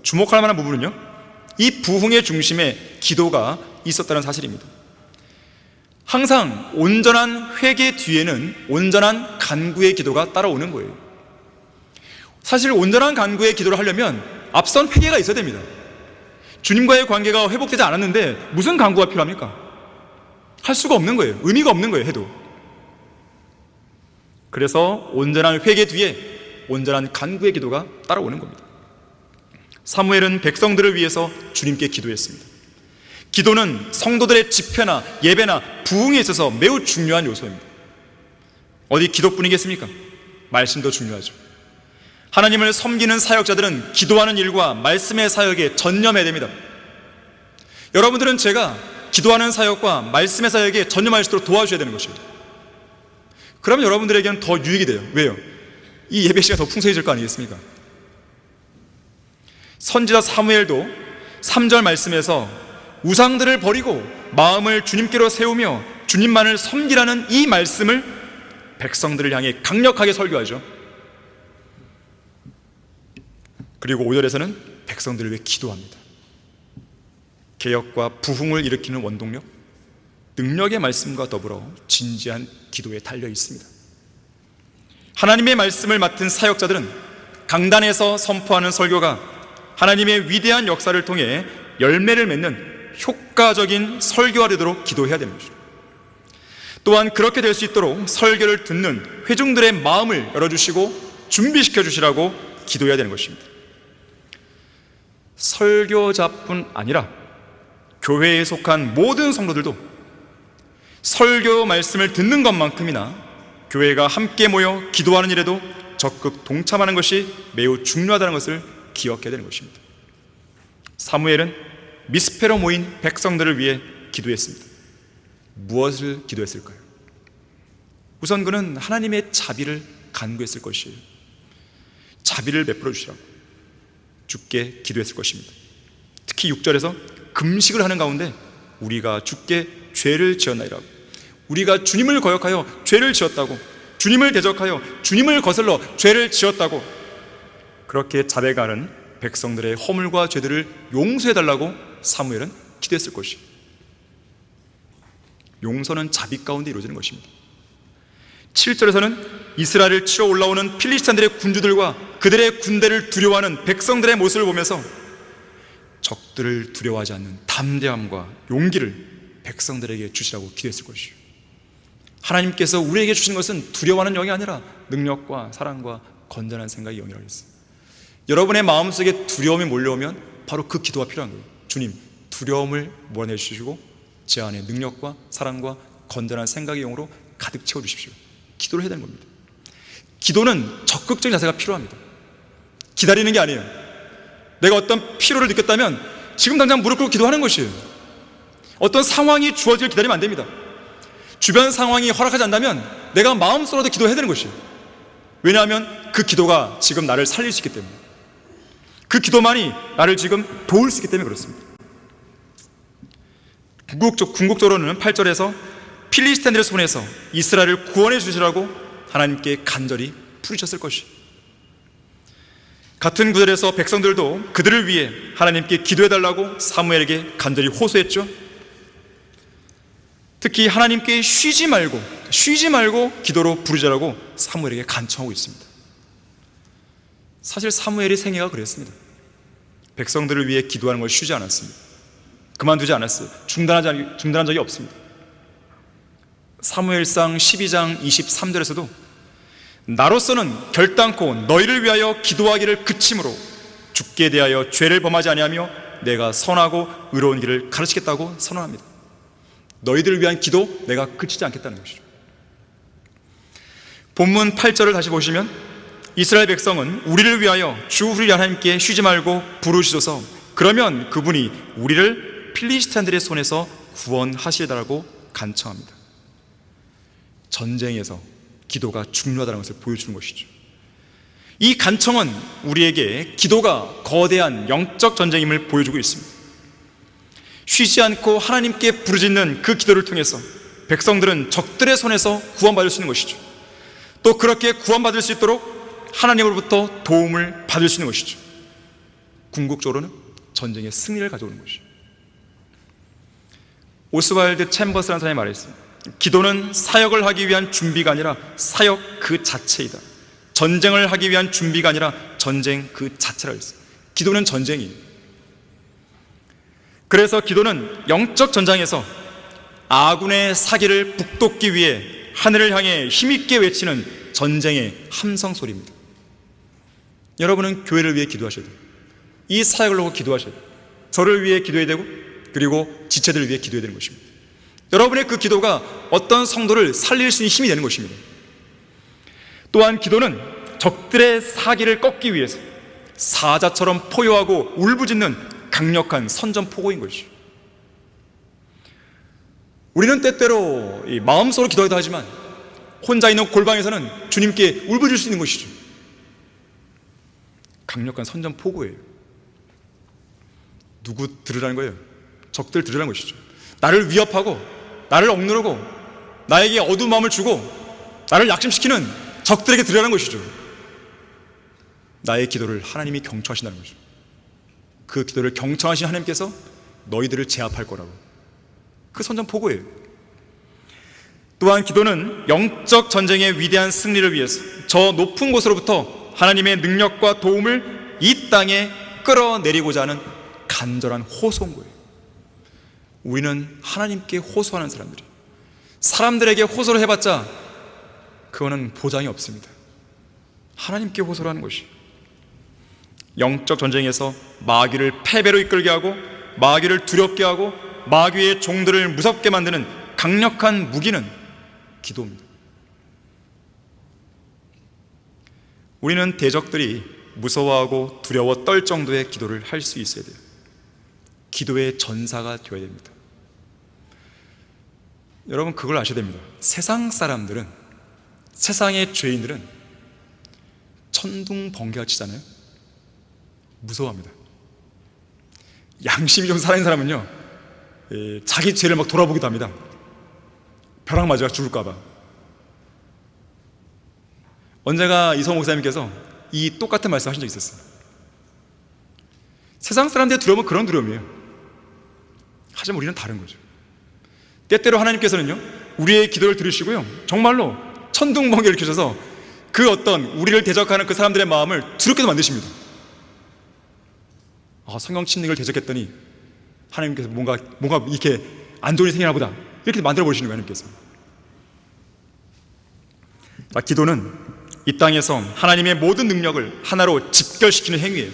Speaker 1: 주목할 만한 부분은요, 이 부흥의 중심에 기도가 있었다는 사실입니다. 항상 온전한 회개 뒤에는 온전한 간구의 기도가 따라오는 거예요. 사실 온전한 간구의 기도를 하려면 앞선 회개가 있어야 됩니다. 주님과의 관계가 회복되지 않았는데 무슨 간구가 필요합니까? 할 수가 없는 거예요. 의미가 없는 거예요, 해도. 그래서 온전한 회개 뒤에 온전한 간구의 기도가 따라오는 겁니다. 사무엘은 백성들을 위해서 주님께 기도했습니다. 기도는 성도들의 집회나 예배나 부흥에 있어서 매우 중요한 요소입니다. 어디 기도뿐이겠습니까? 말씀도 중요하죠. 하나님을 섬기는 사역자들은 기도하는 일과 말씀의 사역에 전념해야 됩니다. 여러분들은 제가 기도하는 사역과 말씀의 사역에 전념할 수 있도록 도와주셔야 되는 것입니다. 그러면 여러분들에게는 더 유익이 돼요. 왜요? 이 예배 시간이 더 풍성해질 거 아니겠습니까? 선지자 사무엘도 3절 말씀에서 우상들을 버리고 마음을 주님께로 세우며 주님만을 섬기라는 이 말씀을 백성들을 향해 강력하게 설교하죠. 그리고 5절에서는 백성들을 위해 기도합니다. 개혁과 부흥을 일으키는 원동력, 능력의 말씀과 더불어 진지한 기도에 달려 있습니다. 하나님의 말씀을 맡은 사역자들은 강단에서 선포하는 설교가 하나님의 위대한 역사를 통해 열매를 맺는 효과적인 설교가 되도록 기도해야 되는 것입니다. 또한 그렇게 될 수 있도록 설교를 듣는 회중들의 마음을 열어주시고 준비시켜 주시라고 기도해야 되는 것입니다. 설교자뿐 아니라 교회에 속한 모든 성도들도 설교 말씀을 듣는 것만큼이나 교회가 함께 모여 기도하는 일에도 적극 동참하는 것이 매우 중요하다는 것을 기억해야 되는 것입니다. 사무엘은 미스페로 모인 백성들을 위해 기도했습니다. 무엇을 기도했을까요? 우선 그는 하나님의 자비를 간구했을 것이에요. 자비를 베풀어 주시라고 주께 기도했을 것입니다. 특히 6절에서 금식을 하는 가운데 우리가 주께 죄를 지었나이라고, 우리가 주님을 거역하여 죄를 지었다고, 주님을 대적하여 주님을 거슬러 죄를 지었다고 그렇게 자백하는 백성들의 허물과 죄들을 용서해달라고 사무엘은 기도했을 것이에요. 용서는 자비 가운데 이루어지는 것입니다. 7절에서는 이스라엘을 치러 올라오는 필리스탄들의 군주들과 그들의 군대를 두려워하는 백성들의 모습을 보면서 적들을 두려워하지 않는 담대함과 용기를 백성들에게 주시라고 기도했을 것이에요. 하나님께서 우리에게 주신 것은 두려워하는 영이 아니라 능력과 사랑과 건전한 생각의 영이라고 했어요. 여러분의 마음속에 두려움이 몰려오면 바로 그 기도가 필요한 거예요. 주님, 두려움을 몰아내주시고 제 안에 능력과 사랑과 건전한 생각의 영으로 가득 채워주십시오. 기도를 해야 되는 겁니다. 기도는 적극적인 자세가 필요합니다. 기다리는 게 아니에요. 내가 어떤 피로를 느꼈다면 지금 당장 무릎 꿇고 기도하는 것이에요. 어떤 상황이 주어질 기다리면 안 됩니다. 주변 상황이 허락하지 않는다면 내가 마음속으로도 기도해야 되는 것이에요. 왜냐하면 그 기도가 지금 나를 살릴 수 있기 때문에, 그 기도만이 나를 지금 도울 수 있기 때문에 그렇습니다. 궁극적으로는 8절에서 필리스탄들의 손에서 이스라엘을 구원해 주시라고 하나님께 간절히 부르셨을 것이, 같은 구절에서 백성들도 그들을 위해 하나님께 기도해달라고 사무엘에게 간절히 호소했죠. 특히 하나님께 쉬지 말고 기도로 부르자라고 사무엘에게 간청하고 있습니다. 사실 사무엘의 생애가 그랬습니다. 백성들을 위해 기도하는 걸 쉬지 않았습니다. 그만두지 않았어요. 중단한 적이 없습니다. 사무엘상 12장 23절에서도 나로서는 결단코 너희를 위하여 기도하기를 그침으로 주께 대하여 죄를 범하지 아니하며 내가 선하고 의로운 길을 가르치겠다고 선언합니다. 너희들을 위한 기도 내가 그치지 않겠다는 것이죠. 본문 8절을 다시 보시면 이스라엘 백성은 우리를 위하여 주 우리 하나님께 쉬지 말고 부르시소서, 그러면 그분이 우리를 필리스탄들의 손에서 구원하시리라고 간청합니다. 전쟁에서 기도가 중요하다는 것을 보여주는 것이죠. 이 간청은 우리에게 기도가 거대한 영적 전쟁임을 보여주고 있습니다. 쉬지 않고 하나님께 부르짖는 그 기도를 통해서 백성들은 적들의 손에서 구원받을 수 있는 것이죠. 또 그렇게 구원받을 수 있도록 하나님으로부터 도움을 받을 수 있는 것이죠. 궁극적으로는 전쟁의 승리를 가져오는 것이죠. 오스왈드 챔버스라는 사람이 말했습니다. 기도는 사역을 하기 위한 준비가 아니라 사역 그 자체이다. 전쟁을 하기 위한 준비가 아니라 전쟁 그 자체라고 했어요. 기도는 전쟁이에요. 그래서 기도는 영적 전장에서 아군의 사기를 북돋기 위해 하늘을 향해 힘있게 외치는 전쟁의 함성 소리입니다. 여러분은 교회를 위해 기도하셔야 돼요. 이 사역을 놓고 기도하셔야 돼요. 저를 위해 기도해야 되고, 그리고 지체들을 위해 기도해야 되는 것입니다. 여러분의 그 기도가 어떤 성도를 살릴 수 있는 힘이 되는 것입니다. 또한 기도는 적들의 사기를 꺾기 위해서 사자처럼 포효하고 울부짖는 강력한 선전포고인 것이죠. 우리는 때때로 이 마음속으로 기도하기도 하지만 혼자 있는 골방에서는 주님께 울부짖을 수 있는 것이죠. 강력한 선전포고예요. 누구 들으라는 거예요? 적들 들으라는 것이죠. 나를 위협하고 나를 억누르고 나에게 어두운 마음을 주고 나를 약심시키는 적들에게 들으라는 것이죠. 나의 기도를 하나님이 경청하신다는 거죠. 그 기도를 경청하신 하나님께서 너희들을 제압할 거라고. 그 선전포고예요. 또한 기도는 영적 전쟁의 위대한 승리를 위해서 저 높은 곳으로부터 하나님의 능력과 도움을 이 땅에 끌어내리고자 하는 간절한 호소인 거예요. 우리는 하나님께 호소하는 사람들이, 사람들에게 호소를 해봤자 그거는 보장이 없습니다. 하나님께 호소를 하는 것이, 영적 전쟁에서 마귀를 패배로 이끌게 하고 마귀를 두렵게 하고 마귀의 종들을 무섭게 만드는 강력한 무기는 기도입니다. 우리는 대적들이 무서워하고 두려워 떨 정도의 기도를 할 수 있어야 돼요. 기도의 전사가 되어야 됩니다. 여러분, 그걸 아셔야 됩니다. 세상 사람들은, 세상의 죄인들은 천둥번개가 치잖아요. 무서워합니다. 양심이 좀 살아있는 사람은요, 자기 죄를 막 돌아보기도 합니다. 벼락 맞아 죽을까봐. 언제가 이성 목사님께서 이 똑같은 말씀 하신 적이 있었어요. 세상 사람들의 두려움은 그런 두려움이에요. 하지만 우리는 다른 거죠. 때때로 하나님께서는요, 우리의 기도를 들으시고요, 정말로 천둥번개를 켜셔서 그 어떤 우리를 대적하는 그 사람들의 마음을 두렵게도 만드십니다. 성경 침략을 대적했더니 하나님께서 뭔가 이렇게 안 좋은 일이 생기나 보다, 이렇게 만들어 버리시는 거예요, 하나님께서. 자, 기도는 이 땅에서 하나님의 모든 능력을 하나로 집결시키는 행위예요.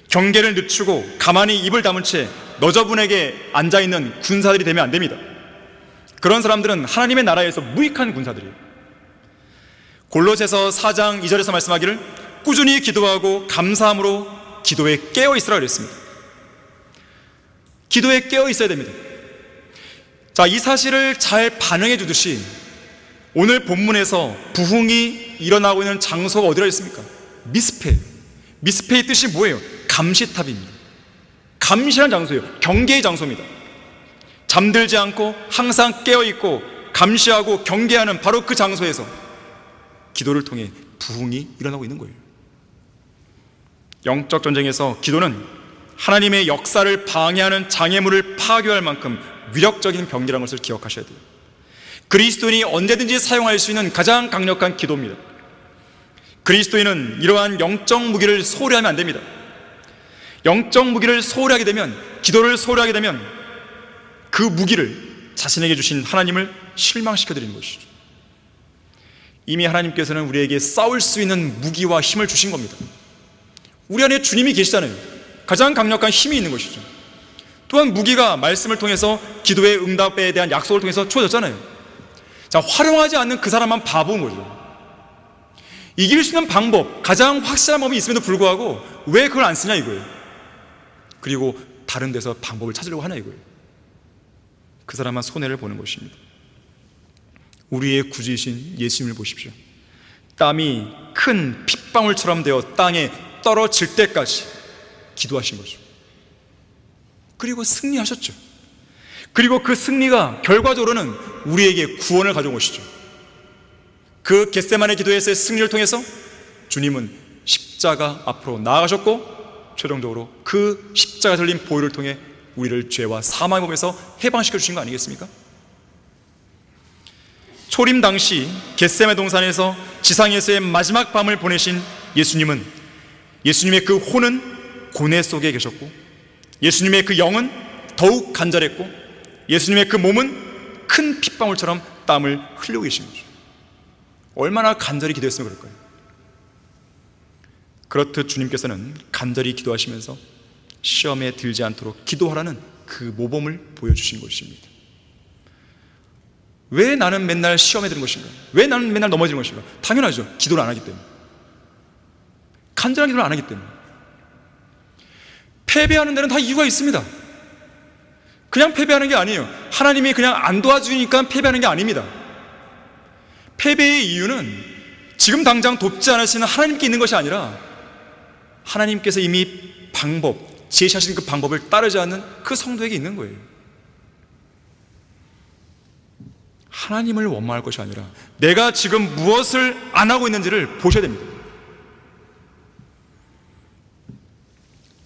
Speaker 1: 경계를 늦추고 가만히 입을 다문 채 너저분에게 앉아있는 군사들이 되면 안 됩니다. 그런 사람들은 하나님의 나라에서 무익한 군사들이에요. 골로새서 4장 2절에서 말씀하기를 꾸준히 기도하고 감사함으로 기도에 깨어있으라 그랬습니다. 기도에 깨어있어야 됩니다. 자, 이 사실을 잘 반영해 주듯이 오늘 본문에서 부흥이 일어나고 있는 장소가 어디라 했습니까? 미스페. 미스페의 뜻이 뭐예요? 감시탑입니다. 감시하는 장소예요. 경계의 장소입니다. 잠들지 않고 항상 깨어있고 감시하고 경계하는 바로 그 장소에서 기도를 통해 부흥이 일어나고 있는 거예요. 영적 전쟁에서 기도는 하나님의 역사를 방해하는 장애물을 파괴할 만큼 위력적인 병기라는 것을 기억하셔야 돼요. 그리스도인이 언제든지 사용할 수 있는 가장 강력한 기도입니다. 그리스도인은 이러한 영적 무기를 소홀히 하면 안 됩니다. 영적 무기를 소홀히 하게 되면, 기도를 소홀히 하게 되면 그 무기를 자신에게 주신 하나님을 실망시켜드리는 것이죠. 이미 하나님께서는 우리에게 싸울 수 있는 무기와 힘을 주신 겁니다. 우리 안에 주님이 계시잖아요. 가장 강력한 힘이 있는 것이죠. 또한 무기가 말씀을 통해서 기도의 응답에 대한 약속을 통해서 주어졌잖아요. 자, 활용하지 않는 그 사람만 바보인 거죠. 이길 수 있는 방법, 가장 확실한 법이 있음에도 불구하고 왜 그걸 안 쓰냐 이거예요. 그리고 다른 데서 방법을 찾으려고 하냐 이거예요. 그 사람만 손해를 보는 것입니다. 우리의 구주이신 예수님을 보십시오. 땀이 큰 핏방울처럼 되어 땅에 떨어질 때까지 기도하신 거죠. 그리고 승리하셨죠. 그리고 그 승리가 결과적으로는 우리에게 구원을 가져온 것이죠. 그 겟세마네 기도에서의 승리를 통해서 주님은 십자가 앞으로 나아가셨고, 최종적으로 그 십자가 들린 보혈을 통해 우리를 죄와 사망의 법에서 해방시켜 주신 거 아니겠습니까? 초림 당시 겟세마네 동산에서 지상에서의 마지막 밤을 보내신 예수님은, 예수님의 그 혼은 고뇌 속에 계셨고, 예수님의 그 영은 더욱 간절했고, 예수님의 그 몸은 큰 핏방울처럼 땀을 흘리고 계신 거죠. 얼마나 간절히 기도했으면 그럴까요? 그렇듯 주님께서는 간절히 기도하시면서 시험에 들지 않도록 기도하라는 그 모범을 보여주신 것입니다. 왜 나는 맨날 시험에 드는 것인가? 왜 나는 맨날 넘어지는 것인가? 당연하죠. 기도를 안 하기 때문에. 간절한 기도를 안 하기 때문에. 패배하는 데는 다 이유가 있습니다. 그냥 패배하는 게 아니에요. 하나님이 그냥 안 도와주니까 패배하는 게 아닙니다. 패배의 이유는 지금 당장 돕지 않으시는 하나님께 있는 것이 아니라 하나님께서 이미 제시하신 그 방법을 따르지 않는 그 성도에게 있는 거예요. 하나님을 원망할 것이 아니라 내가 지금 무엇을 안 하고 있는지를 보셔야 됩니다.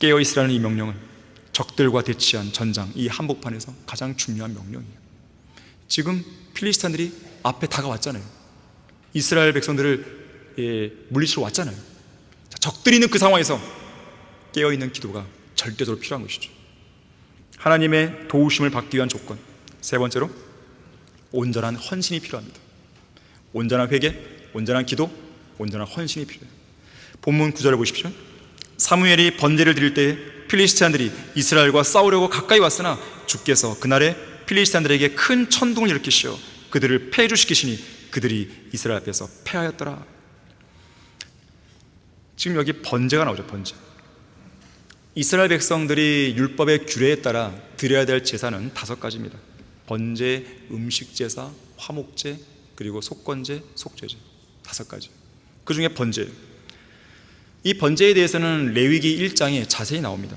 Speaker 1: 깨어있으라는 이 명령은 적들과 대치한 전장, 이 한복판에서 가장 중요한 명령이에요. 지금 필리스탄들이 앞에 다가왔잖아요. 이스라엘 백성들을 물리치러 왔잖아요. 적들이 있는 그 상황에서 깨어있는 기도가 절대적으로 필요한 것이죠. 하나님의 도우심을 받기 위한 조건, 세 번째로 온전한 헌신이 필요합니다. 온전한 회개, 온전한 기도, 온전한 헌신이 필요해요. 본문 9절을 보십시오. 사무엘이 번제를 드릴 때 필리스티안들이 이스라엘과 싸우려고 가까이 왔으나 주께서 그날에 필리스티안들에게 큰 천둥을 일으키시어 그들을 패주시키시니 그들이 이스라엘 앞에서 패하였더라. 지금 여기 번제가 나오죠. 번제. 이스라엘 백성들이 율법의 규례에 따라 드려야 될 제사는 5가지입니다. 번제, 음식제사, 화목제, 그리고 속건제, 속죄제, 5가지. 그 중에 번제, 이 번제에 대해서는 레위기 1장에 자세히 나옵니다.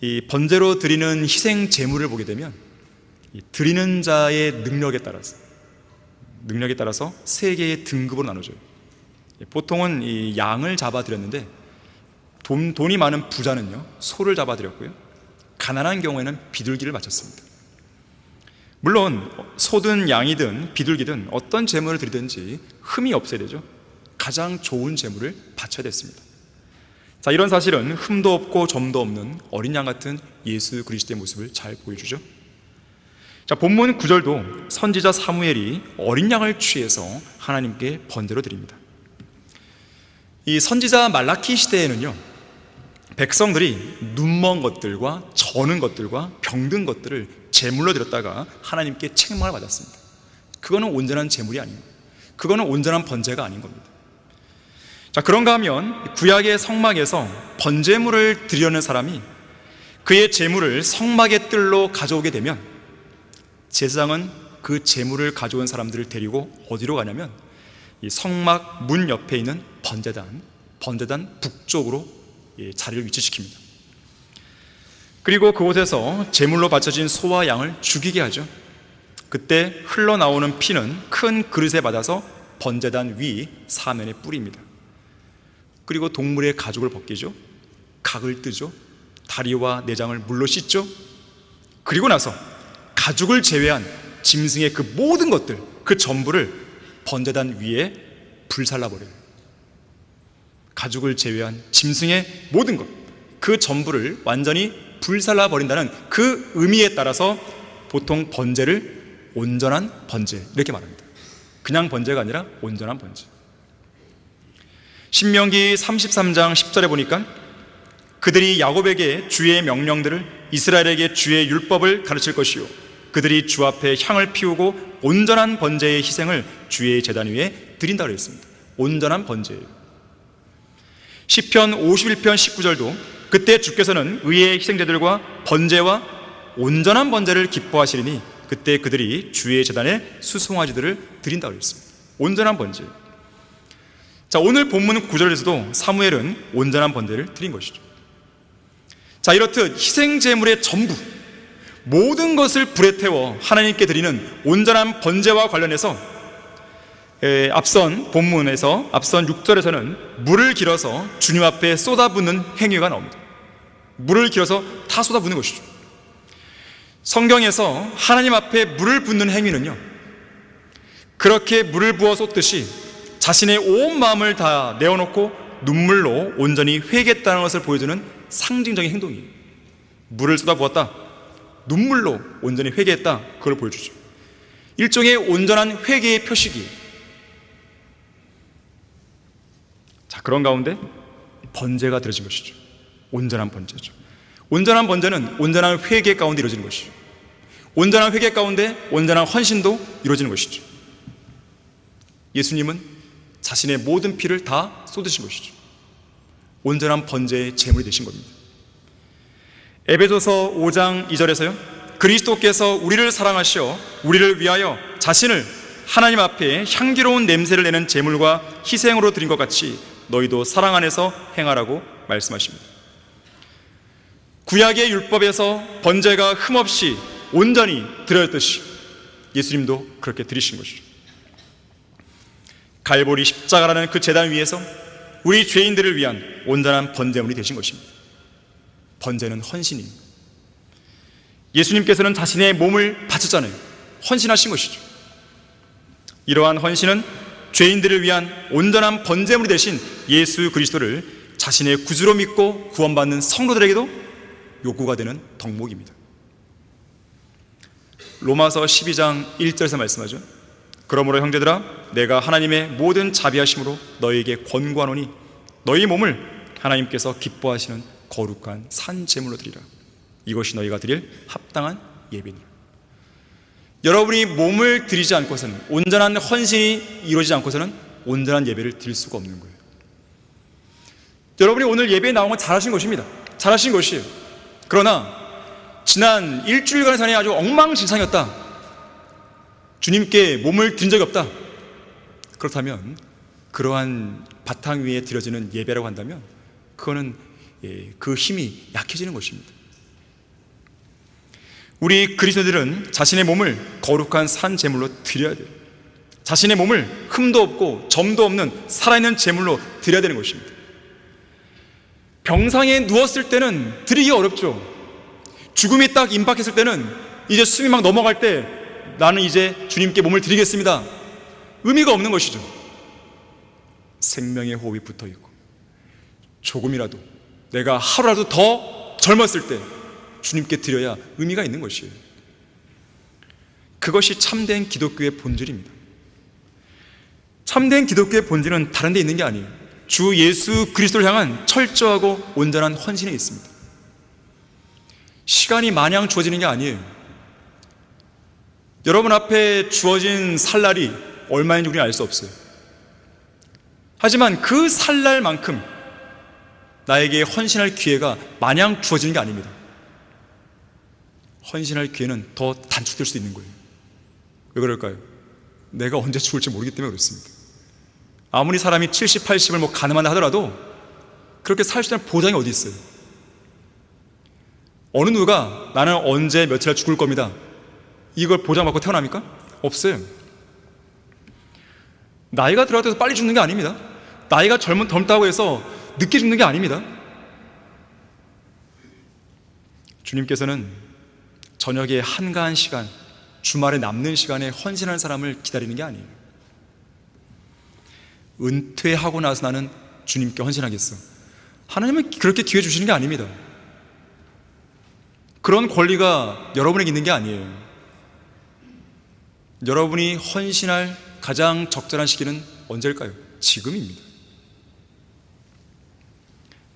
Speaker 1: 이 번제로 드리는 희생 제물을 보게 되면 이 드리는 자의 능력에 따라서 3개의 등급으로 나눠져요. 보통은 이 양을 잡아 드렸는데 돈이 많은 부자는요 소를 잡아 드렸고요, 가난한 경우에는 비둘기를 바쳤습니다. 물론 소든 양이든 비둘기든 어떤 제물을 드리든지 흠이 없어야 되죠. 가장 좋은 제물을 바쳐야 됐습니다. 자, 이런 사실은 흠도 없고 점도 없는 어린 양 같은 예수 그리스도의 모습을 잘 보여주죠. 자, 본문 9절도 선지자 사무엘이 어린 양을 취해서 하나님께 번제로 드립니다. 이 선지자 말라키 시대에는요 백성들이 눈먼 것들과 저는 것들과 병든 것들을 제물로 드렸다가 하나님께 책망을 받았습니다. 그거는 온전한 제물이 아닙니다. 그거는 온전한 번제가 아닌 겁니다. 자, 그런가 하면 구약의 성막에서 번제물을 드리려는 사람이 그의 제물을 성막의 뜰로 가져오게 되면 제사장은 그 제물을 가져온 사람들을 데리고 어디로 가냐면 이 성막 문 옆에 있는 번제단 북쪽으로 자리를 위치시킵니다. 그리고 그곳에서 제물로 바쳐진 소와 양을 죽이게 하죠. 그때 흘러나오는 피는 큰 그릇에 받아서 번제단 위 사면에 뿌립니다. 그리고 동물의 가죽을 벗기죠. 각을 뜨죠. 다리와 내장을 물로 씻죠. 그리고 나서 가죽을 제외한 짐승의 그 모든 것들, 그 전부를 번제단 위에 불살라버려요. 가죽을 제외한 짐승의 모든 것, 그 전부를 완전히 불살라버린다는 그 의미에 따라서 보통 번제를 온전한 번제 이렇게 말합니다. 그냥 번제가 아니라 온전한 번제. 신명기 33장 10절에 보니까 그들이 야곱에게 주의 명령들을, 이스라엘에게 주의 율법을 가르칠 것이요 그들이 주 앞에 향을 피우고 온전한 번제의 희생을 주의 제단 위에 드린다 그랬습니다. 온전한 번제예요. 시편 51편 19절도 그때 주께서는 의의 희생제들과 번제와 온전한 번제를 기뻐하시리니 그때 그들이 주의 제단에 수송아지들을 드린다 그랬습니다. 온전한 번제. 자, 오늘 본문 9절에서도 사무엘은 온전한 번제를 드린 것이죠. 자, 이렇듯 희생제물의 전부, 모든 것을 불에 태워 하나님께 드리는 온전한 번제와 관련해서 앞선 본문에서 앞선 6절에서는 물을 길어서 주님 앞에 쏟아붓는 행위가 나옵니다. 물을 길어서 다 쏟아붓는 것이죠. 성경에서 하나님 앞에 물을 붓는 행위는요 그렇게 물을 부어 쏟듯이 자신의 온 마음을 다 내어놓고 눈물로 온전히 회개했다는 것을 보여주는 상징적인 행동이에요. 물을 쏟아부었다, 눈물로 온전히 회개했다, 그걸 보여주죠. 일종의 온전한 회개의 표식이에요. 자, 그런 가운데 번제가 드려진 것이죠. 온전한 번제죠. 온전한 번제는 온전한 회개 가운데 이루어지는 것이죠. 온전한 회개 가운데 온전한 헌신도 이루어지는 것이죠. 예수님은 자신의 모든 피를 다 쏟으신 것이죠. 온전한 번제의 제물이 되신 겁니다. 에베소서 5장 2절에서요, 그리스도께서 우리를 사랑하시어 우리를 위하여 자신을 하나님 앞에 향기로운 냄새를 내는 제물과 희생으로 드린 것 같이 너희도 사랑 안에서 행하라고 말씀하십니다. 구약의 율법에서 번제가 흠없이 온전히 드려졌듯이 예수님도 그렇게 드리신 것이죠. 갈보리 십자가라는 그 제단 위에서 우리 죄인들을 위한 온전한 번제물이 되신 것입니다. 번제는 헌신입니다. 예수님께서는 자신의 몸을 바쳤잖아요. 헌신하신 것이죠. 이러한 헌신은 죄인들을 위한 온전한 번제물이 되신 예수 그리스도를 자신의 구주로 믿고 구원받는 성도들에게도 요구가 되는 덕목입니다. 로마서 12장 1절에서 말씀하죠. 그러므로 형제들아, 내가 하나님의 모든 자비하심으로 너희에게 권고하노니 너희 몸을 하나님께서 기뻐하시는 거룩한 산 제물로 드리라. 이것이 너희가 드릴 합당한 예배니라. 여러분이 몸을 드리지 않고서는, 온전한 헌신이 이루어지지 않고서는 온전한 예배를 드릴 수가 없는 거예요. 여러분이 오늘 예배에 나온 건 잘하신 것입니다. 잘하신 것이에요. 그러나 지난 일주일간의 삶이 아주 엉망진창이었다, 주님께 몸을 드린 적이 없다, 그렇다면 그러한 바탕 위에 드려지는 예배라고 한다면 그거는 그 힘이 약해지는 것입니다. 우리 그리스도인들은 자신의 몸을 거룩한 산 제물로 드려야 돼요. 자신의 몸을 흠도 없고 점도 없는 살아있는 제물로 드려야 되는 것입니다. 병상에 누웠을 때는 드리기 어렵죠. 죽음이 딱 임박했을 때는, 이제 숨이 막 넘어갈 때 나는 이제 주님께 몸을 드리겠습니다, 의미가 없는 것이죠. 생명의 호흡이 붙어있고 조금이라도, 내가 하루라도 더 젊었을 때 주님께 드려야 의미가 있는 것이에요. 그것이 참된 기독교의 본질입니다. 참된 기독교의 본질은 다른 데 있는 게 아니에요. 주 예수 그리스도를 향한 철저하고 온전한 헌신에 있습니다. 시간이 마냥 주어지는 게 아니에요. 여러분 앞에 주어진 살날이 얼마인지 우리는 알 수 없어요. 하지만 그 살날만큼 나에게 헌신할 기회가 마냥 주어지는 게 아닙니다. 헌신할 기회는 더 단축될 수 있는 거예요. 왜 그럴까요? 내가 언제 죽을지 모르기 때문에 그렇습니다. 아무리 사람이 70, 80을 가늠한다 하더라도 그렇게 살 수 있는 보장이 어디 있어요? 어느 누가 나는 언제 며칠 날 죽을 겁니다, 이걸 보장받고 태어납니까? 없어요. 나이가 들어서 빨리 죽는 게 아닙니다. 나이가 젊다고 해서 늦게 죽는 게 아닙니다. 주님께서는 저녁에 한가한 시간, 주말에 남는 시간에 헌신하는 사람을 기다리는 게 아니에요. 은퇴하고 나서 나는 주님께 헌신하겠어, 하나님은 그렇게 기회 주시는 게 아닙니다. 그런 권리가 여러분에게 있는 게 아니에요. 여러분이 헌신할 가장 적절한 시기는 언제일까요? 지금입니다.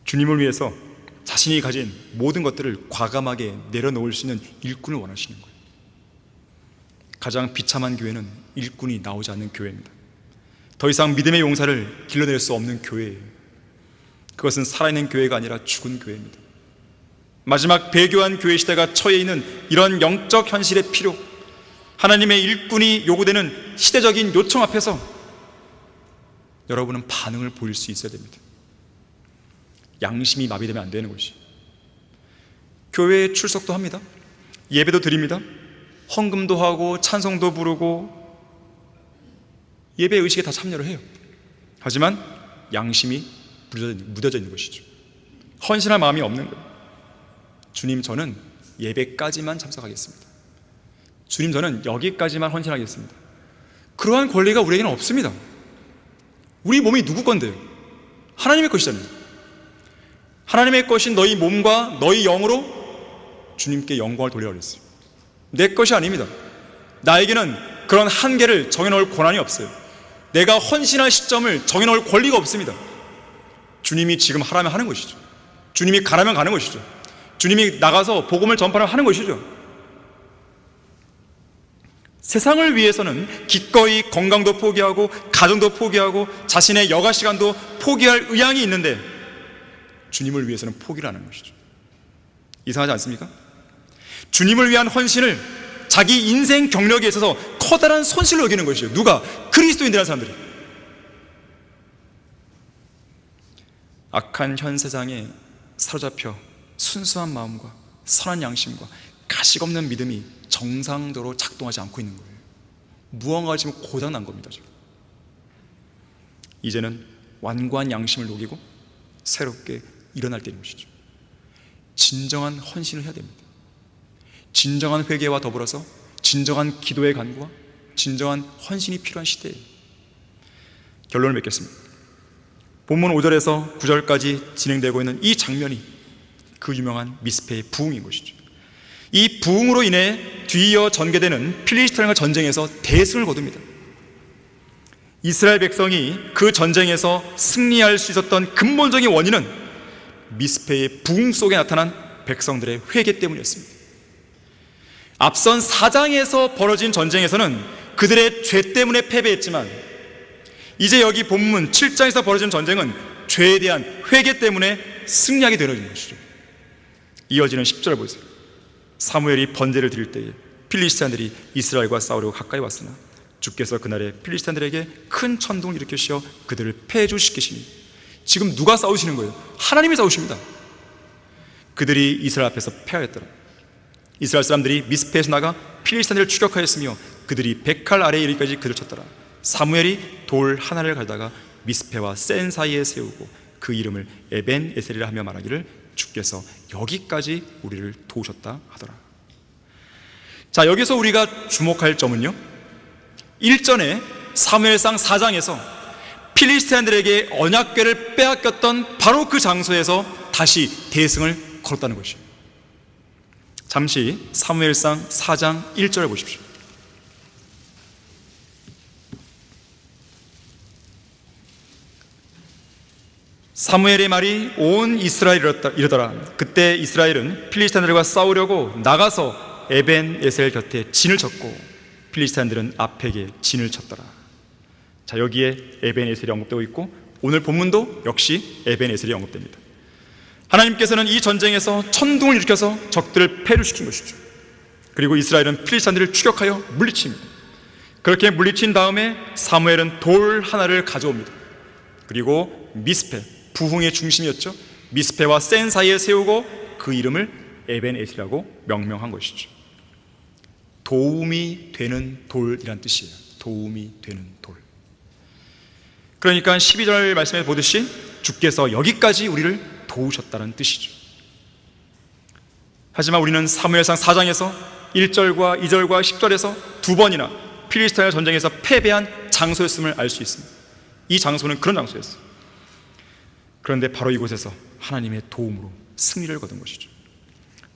Speaker 1: 주님을 위해서 자신이 가진 모든 것들을 과감하게 내려놓을 수 있는 일꾼을 원하시는 거예요. 가장 비참한 교회는 일꾼이 나오지 않는 교회입니다. 더 이상 믿음의 용사를 길러낼 수 없는 교회예요. 그것은 살아있는 교회가 아니라 죽은 교회입니다. 마지막 배교한 교회 시대가 처해 있는 이런 영적 현실의 필요, 하나님의 일꾼이 요구되는 시대적인 요청 앞에서 여러분은 반응을 보일 수 있어야 됩니다. 양심이 마비되면 안 되는 것이, 교회에 출석도 합니다. 예배도 드립니다. 헌금도 하고 찬송도 부르고 예배 의식에 다 참여를 해요. 하지만 양심이 무뎌져 있는 것이죠. 헌신할 마음이 없는 거예요. 주님, 저는 예배까지만 참석하겠습니다. 주님, 저는 여기까지만 헌신하겠습니다. 그러한 권리가 우리에게는 없습니다. 우리 몸이 누구 건데요? 하나님의 것이잖아요. 하나님의 것인 너희 몸과 너희 영으로 주님께 영광을 돌리라고 했어요. 내 것이 아닙니다. 나에게는 그런 한계를 정해놓을 권한이 없어요. 내가 헌신할 시점을 정해놓을 권리가 없습니다. 주님이 지금 하라면 하는 것이죠. 주님이 가라면 가는 것이죠. 주님이 나가서 복음을 전파하면 하는 것이죠. 세상을 위해서는 기꺼이 건강도 포기하고 가정도 포기하고 자신의 여가 시간도 포기할 의향이 있는데 주님을 위해서는 포기를 하는 것이죠. 이상하지 않습니까? 주님을 위한 헌신을 자기 인생 경력에 있어서 커다란 손실로 여기는 것이죠. 누가? 그리스도인들이라는 사람들이. 악한 현 세상에 사로잡혀 순수한 마음과 선한 양심과 가식 없는 믿음이 정상적으로 작동하지 않고 있는 거예요. 무언가 지금 고장난 겁니다. 지금. 이제는 완고한 양심을 녹이고 새롭게 일어날 때인 것이죠. 진정한 헌신을 해야 됩니다. 진정한 회개와 더불어서 진정한 기도의 간구와 진정한 헌신이 필요한 시대예요. 결론을 맺겠습니다. 본문 5절에서 9절까지 진행되고 있는 이 장면이 그 유명한 미스페의 부흥인 것이죠. 이 부흥으로 인해 뒤이어 전개되는 필리스트인과 전쟁에서 대승을 거둡니다. 이스라엘 백성이 그 전쟁에서 승리할 수 있었던 근본적인 원인은 미스페의 부흥 속에 나타난 백성들의 회개 때문이었습니다. 앞선 4장에서 벌어진 전쟁에서는 그들의 죄 때문에 패배했지만 이제 여기 본문 7장에서 벌어진 전쟁은 죄에 대한 회개 때문에 승리하게 되어진 것이죠. 이어지는 10절 보세요. 사무엘이 번제를 드릴 때에 필리스티안들이 이스라엘과 싸우려고 가까이 왔으나 주께서 그날에 필리스티안들에게 큰 천둥을 일으키시어 그들을 패주시키시니, 지금 누가 싸우시는 거예요? 하나님이 싸우십니다. 그들이 이스라엘 앞에서 패하였더라. 이스라엘 사람들이 미스페에서 나가 필리스티안들을 추격하였으며 그들이 백칼 아래에 이르기까지 그들 쳤더라. 사무엘이 돌 하나를 갈다가 미스페와 센 사이에 세우고 그 이름을 에벤 에셀이라 하며 말하기를 주께서 여기까지 우리를 도우셨다 하더라. 자, 여기서 우리가 주목할 점은요, 일전에 사무엘상 4장에서 필리스티안들에게 언약궤를 빼앗겼던 바로 그 장소에서 다시 대승을 걸었다는 것이에요. 잠시 사무엘상 4장 1절을 보십시오. 사무엘의 말이 온 이스라엘에 이르더라. 그때 이스라엘은 필리스티안들과 싸우려고 나가서 에벤 에셀 곁에 진을 쳤고 필리스티안들은 앞에게 진을 쳤더라. 자, 여기에 에벤 에셀이 언급되고 있고 오늘 본문도 역시 에벤 에셀이 언급됩니다. 하나님께서는 이 전쟁에서 천둥을 일으켜서 적들을 패류시킨 것이죠. 그리고 이스라엘은 필리스티안들을 추격하여 물리칩니다. 그렇게 물리친 다음에 사무엘은 돌 하나를 가져옵니다. 그리고 미스페, 부흥의 중심이었죠, 미스페와 센 사이에 세우고 그 이름을 에벤 에셀이라고 명명한 것이죠. 도움이 되는 돌이란 뜻이에요. 도움이 되는 돌. 그러니까 12절 말씀에 보듯이 주께서 여기까지 우리를 도우셨다는 뜻이죠. 하지만 우리는 사무엘상 4장에서 1절과 2절과 10절에서 두 번이나 필리스티아 전쟁에서 패배한 장소였음을 알 수 있습니다. 이 장소는 그런 장소였어요. 그런데 바로 이곳에서 하나님의 도움으로 승리를 거둔 것이죠.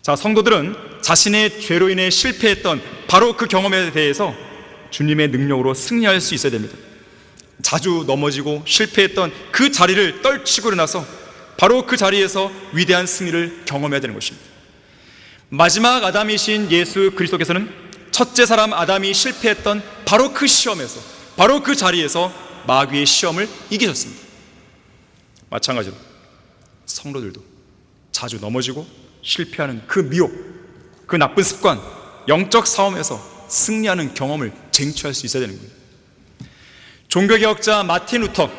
Speaker 1: 자, 성도들은 자신의 죄로 인해 실패했던 바로 그 경험에 대해서 주님의 능력으로 승리할 수 있어야 됩니다. 자주 넘어지고 실패했던 그 자리를 떨치고 일어나서 바로 그 자리에서 위대한 승리를 경험해야 되는 것입니다. 마지막 아담이신 예수 그리스도께서는 첫째 사람 아담이 실패했던 바로 그 시험에서, 바로 그 자리에서 마귀의 시험을 이기셨습니다. 마찬가지로 성도들도 자주 넘어지고 실패하는 그 미혹, 그 나쁜 습관, 영적 싸움에서 승리하는 경험을 쟁취할 수 있어야 되는 거예요. 종교개혁자 마틴 루터,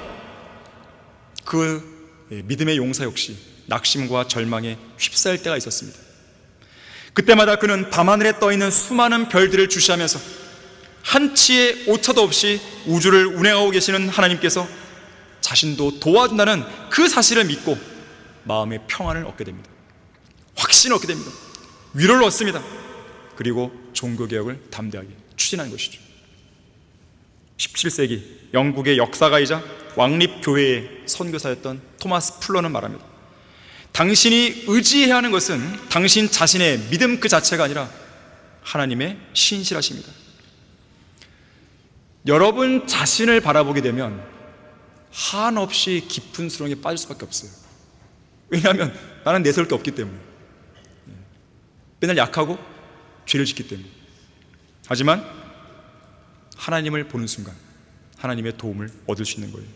Speaker 1: 그 믿음의 용사 역시 낙심과 절망에 휩싸일 때가 있었습니다. 그때마다 그는 밤하늘에 떠있는 수많은 별들을 주시하면서 한치의 오차도 없이 우주를 운행하고 계시는 하나님께서 자신도 도와준다는 그 사실을 믿고 마음의 평안을 얻게 됩니다. 확신을 얻게 됩니다. 위로를 얻습니다. 그리고 종교개혁을 담대하게 추진하는 것이죠. 17세기 영국의 역사가이자 왕립교회의 선교사였던 토마스 풀러는 말합니다. 당신이 의지해야 하는 것은 당신 자신의 믿음 그 자체가 아니라 하나님의 신실하십니다. 여러분 자신을 바라보게 되면 한없이 깊은 수렁에 빠질 수밖에 없어요. 왜냐하면 나는 내세울 게 없기 때문에, 맨날 약하고 죄를 짓기 때문에. 하지만 하나님을 보는 순간 하나님의 도움을 얻을 수 있는 거예요.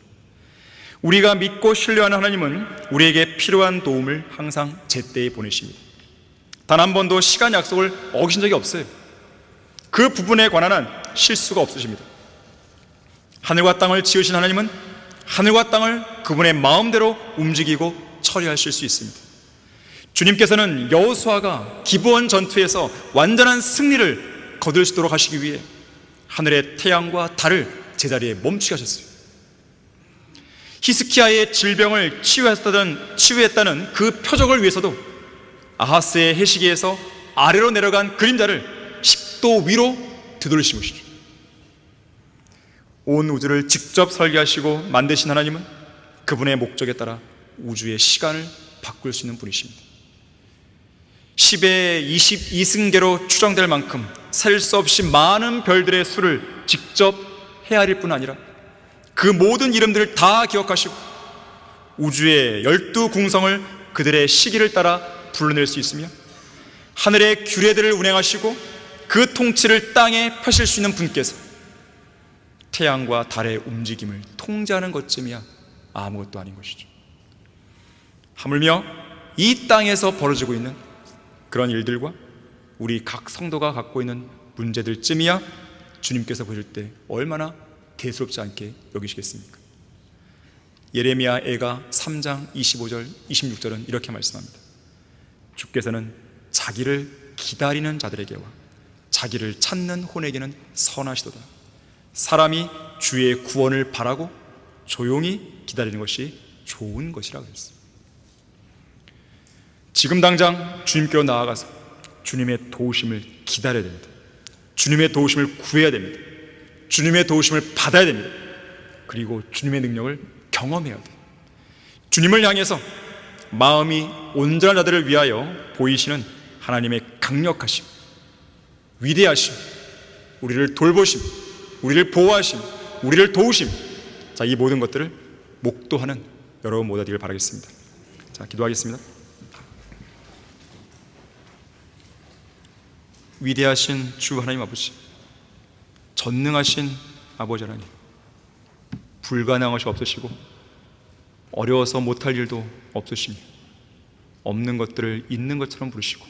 Speaker 1: 우리가 믿고 신뢰하는 하나님은 우리에게 필요한 도움을 항상 제때에 보내십니다. 단 한 번도 시간 약속을 어기신 적이 없어요. 그 부분에 관한 실수가 없으십니다. 하늘과 땅을 지으신 하나님은 하늘과 땅을 그분의 마음대로 움직이고 처리하실 수 있습니다. 주님께서는 여호수아가 기브온 전투에서 완전한 승리를 거둘 수 있도록 하시기 위해 하늘의 태양과 달을 제자리에 멈추게 하셨어요. 히스키야의 질병을 치유했다는 그 표적을 위해서도 아하스의 해시기에서 아래로 내려간 그림자를 10도 위로 되돌리신 것이죠. 온 우주를 직접 설계하시고 만드신 하나님은 그분의 목적에 따라 우주의 시간을 바꿀 수 있는 분이십니다. 10의 22승계로 추정될 만큼 셀 수 없이 많은 별들의 수를 직접 헤아릴 뿐 아니라 그 모든 이름들을 다 기억하시고 우주의 12궁성을 그들의 시기를 따라 불러낼 수 있으며 하늘의 규례들을 운행하시고 그 통치를 땅에 펴실 수 있는 분께서 태양과 달의 움직임을 통제하는 것쯤이야 아무것도 아닌 것이죠. 하물며 이 땅에서 벌어지고 있는 그런 일들과 우리 각 성도가 갖고 있는 문제들쯤이야 주님께서 보실 때 얼마나 대수롭지 않게 여기시겠습니까? 예레미야 애가 3장 25절 26절은 이렇게 말씀합니다. 주께서는 자기를 기다리는 자들에게와 자기를 찾는 혼에게는 선하시도다. 사람이 주의 구원을 바라고 조용히 기다리는 것이 좋은 것이라고 했습니다. 지금 당장 주님께로 나아가서 주님의 도우심을 기다려야 됩니다. 주님의 도우심을 구해야 됩니다. 주님의 도우심을 받아야 됩니다. 그리고 주님의 능력을 경험해야 돼요. 주님을 향해서 마음이 온전한 자들을 위하여 보이시는 하나님의 강력하심, 위대하심, 우리를 돌보심, 우리를 보호하심, 우리를 도우심, 자, 이 모든 것들을 목도하는 여러분 모두 되기를 바라겠습니다. 자, 기도하겠습니다. 위대하신 주 하나님 아버지, 전능하신 아버지 하나님, 불가능한 것이 없으시고 어려워서 못할 일도 없으시며 없는 것들을 있는 것처럼 부르시고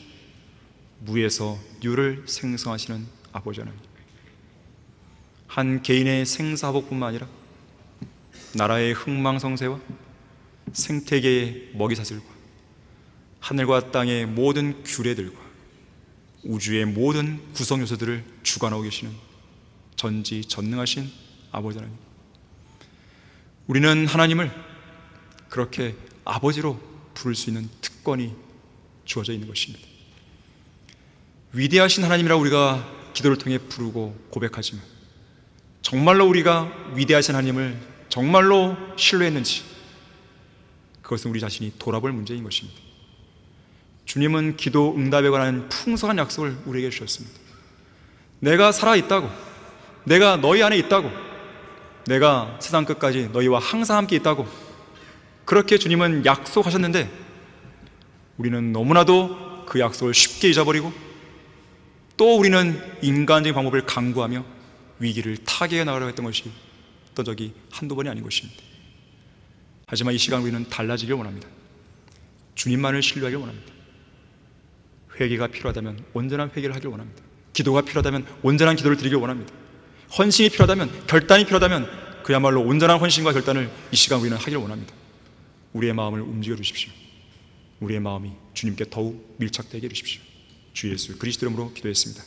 Speaker 1: 무에서 유를 생성하시는 아버지 하나님, 한 개인의 생사복뿐만 아니라 나라의 흥망성쇠와 생태계의 먹이사슬과 하늘과 땅의 모든 규례들과 우주의 모든 구성요소들을 주관하고 계시는 전지전능하신 아버지 하나님, 우리는 하나님을 그렇게 아버지로 부를 수 있는 특권이 주어져 있는 것입니다. 위대하신 하나님이라고 우리가 기도를 통해 부르고 고백하지만 정말로 우리가 위대하신 하나님을 정말로 신뢰했는지 그것은 우리 자신이 돌아볼 문제인 것입니다. 주님은 기도 응답에 관한 풍성한 약속을 우리에게 주셨습니다. 내가 살아있다고, 내가 너희 안에 있다고, 내가 세상 끝까지 너희와 항상 함께 있다고 그렇게 주님은 약속하셨는데 우리는 너무나도 그 약속을 쉽게 잊어버리고 또 우리는 인간적인 방법을 강구하며 위기를 타개해 나가려고 했던 것이 어떤 적이 한두 번이 아닌 것입니다. 하지만 이 시간 우리는 달라지길 원합니다. 주님만을 신뢰하길 원합니다. 회개가 필요하다면 온전한 회개를 하길 원합니다. 기도가 필요하다면 온전한 기도를 드리길 원합니다. 헌신이 필요하다면, 결단이 필요하다면 그야말로 온전한 헌신과 결단을 이 시간 우리는 하길 원합니다. 우리의 마음을 움직여 주십시오. 우리의 마음이 주님께 더욱 밀착되게 해주십시오. 주 예수 그리스도 이름으로 기도했습니다.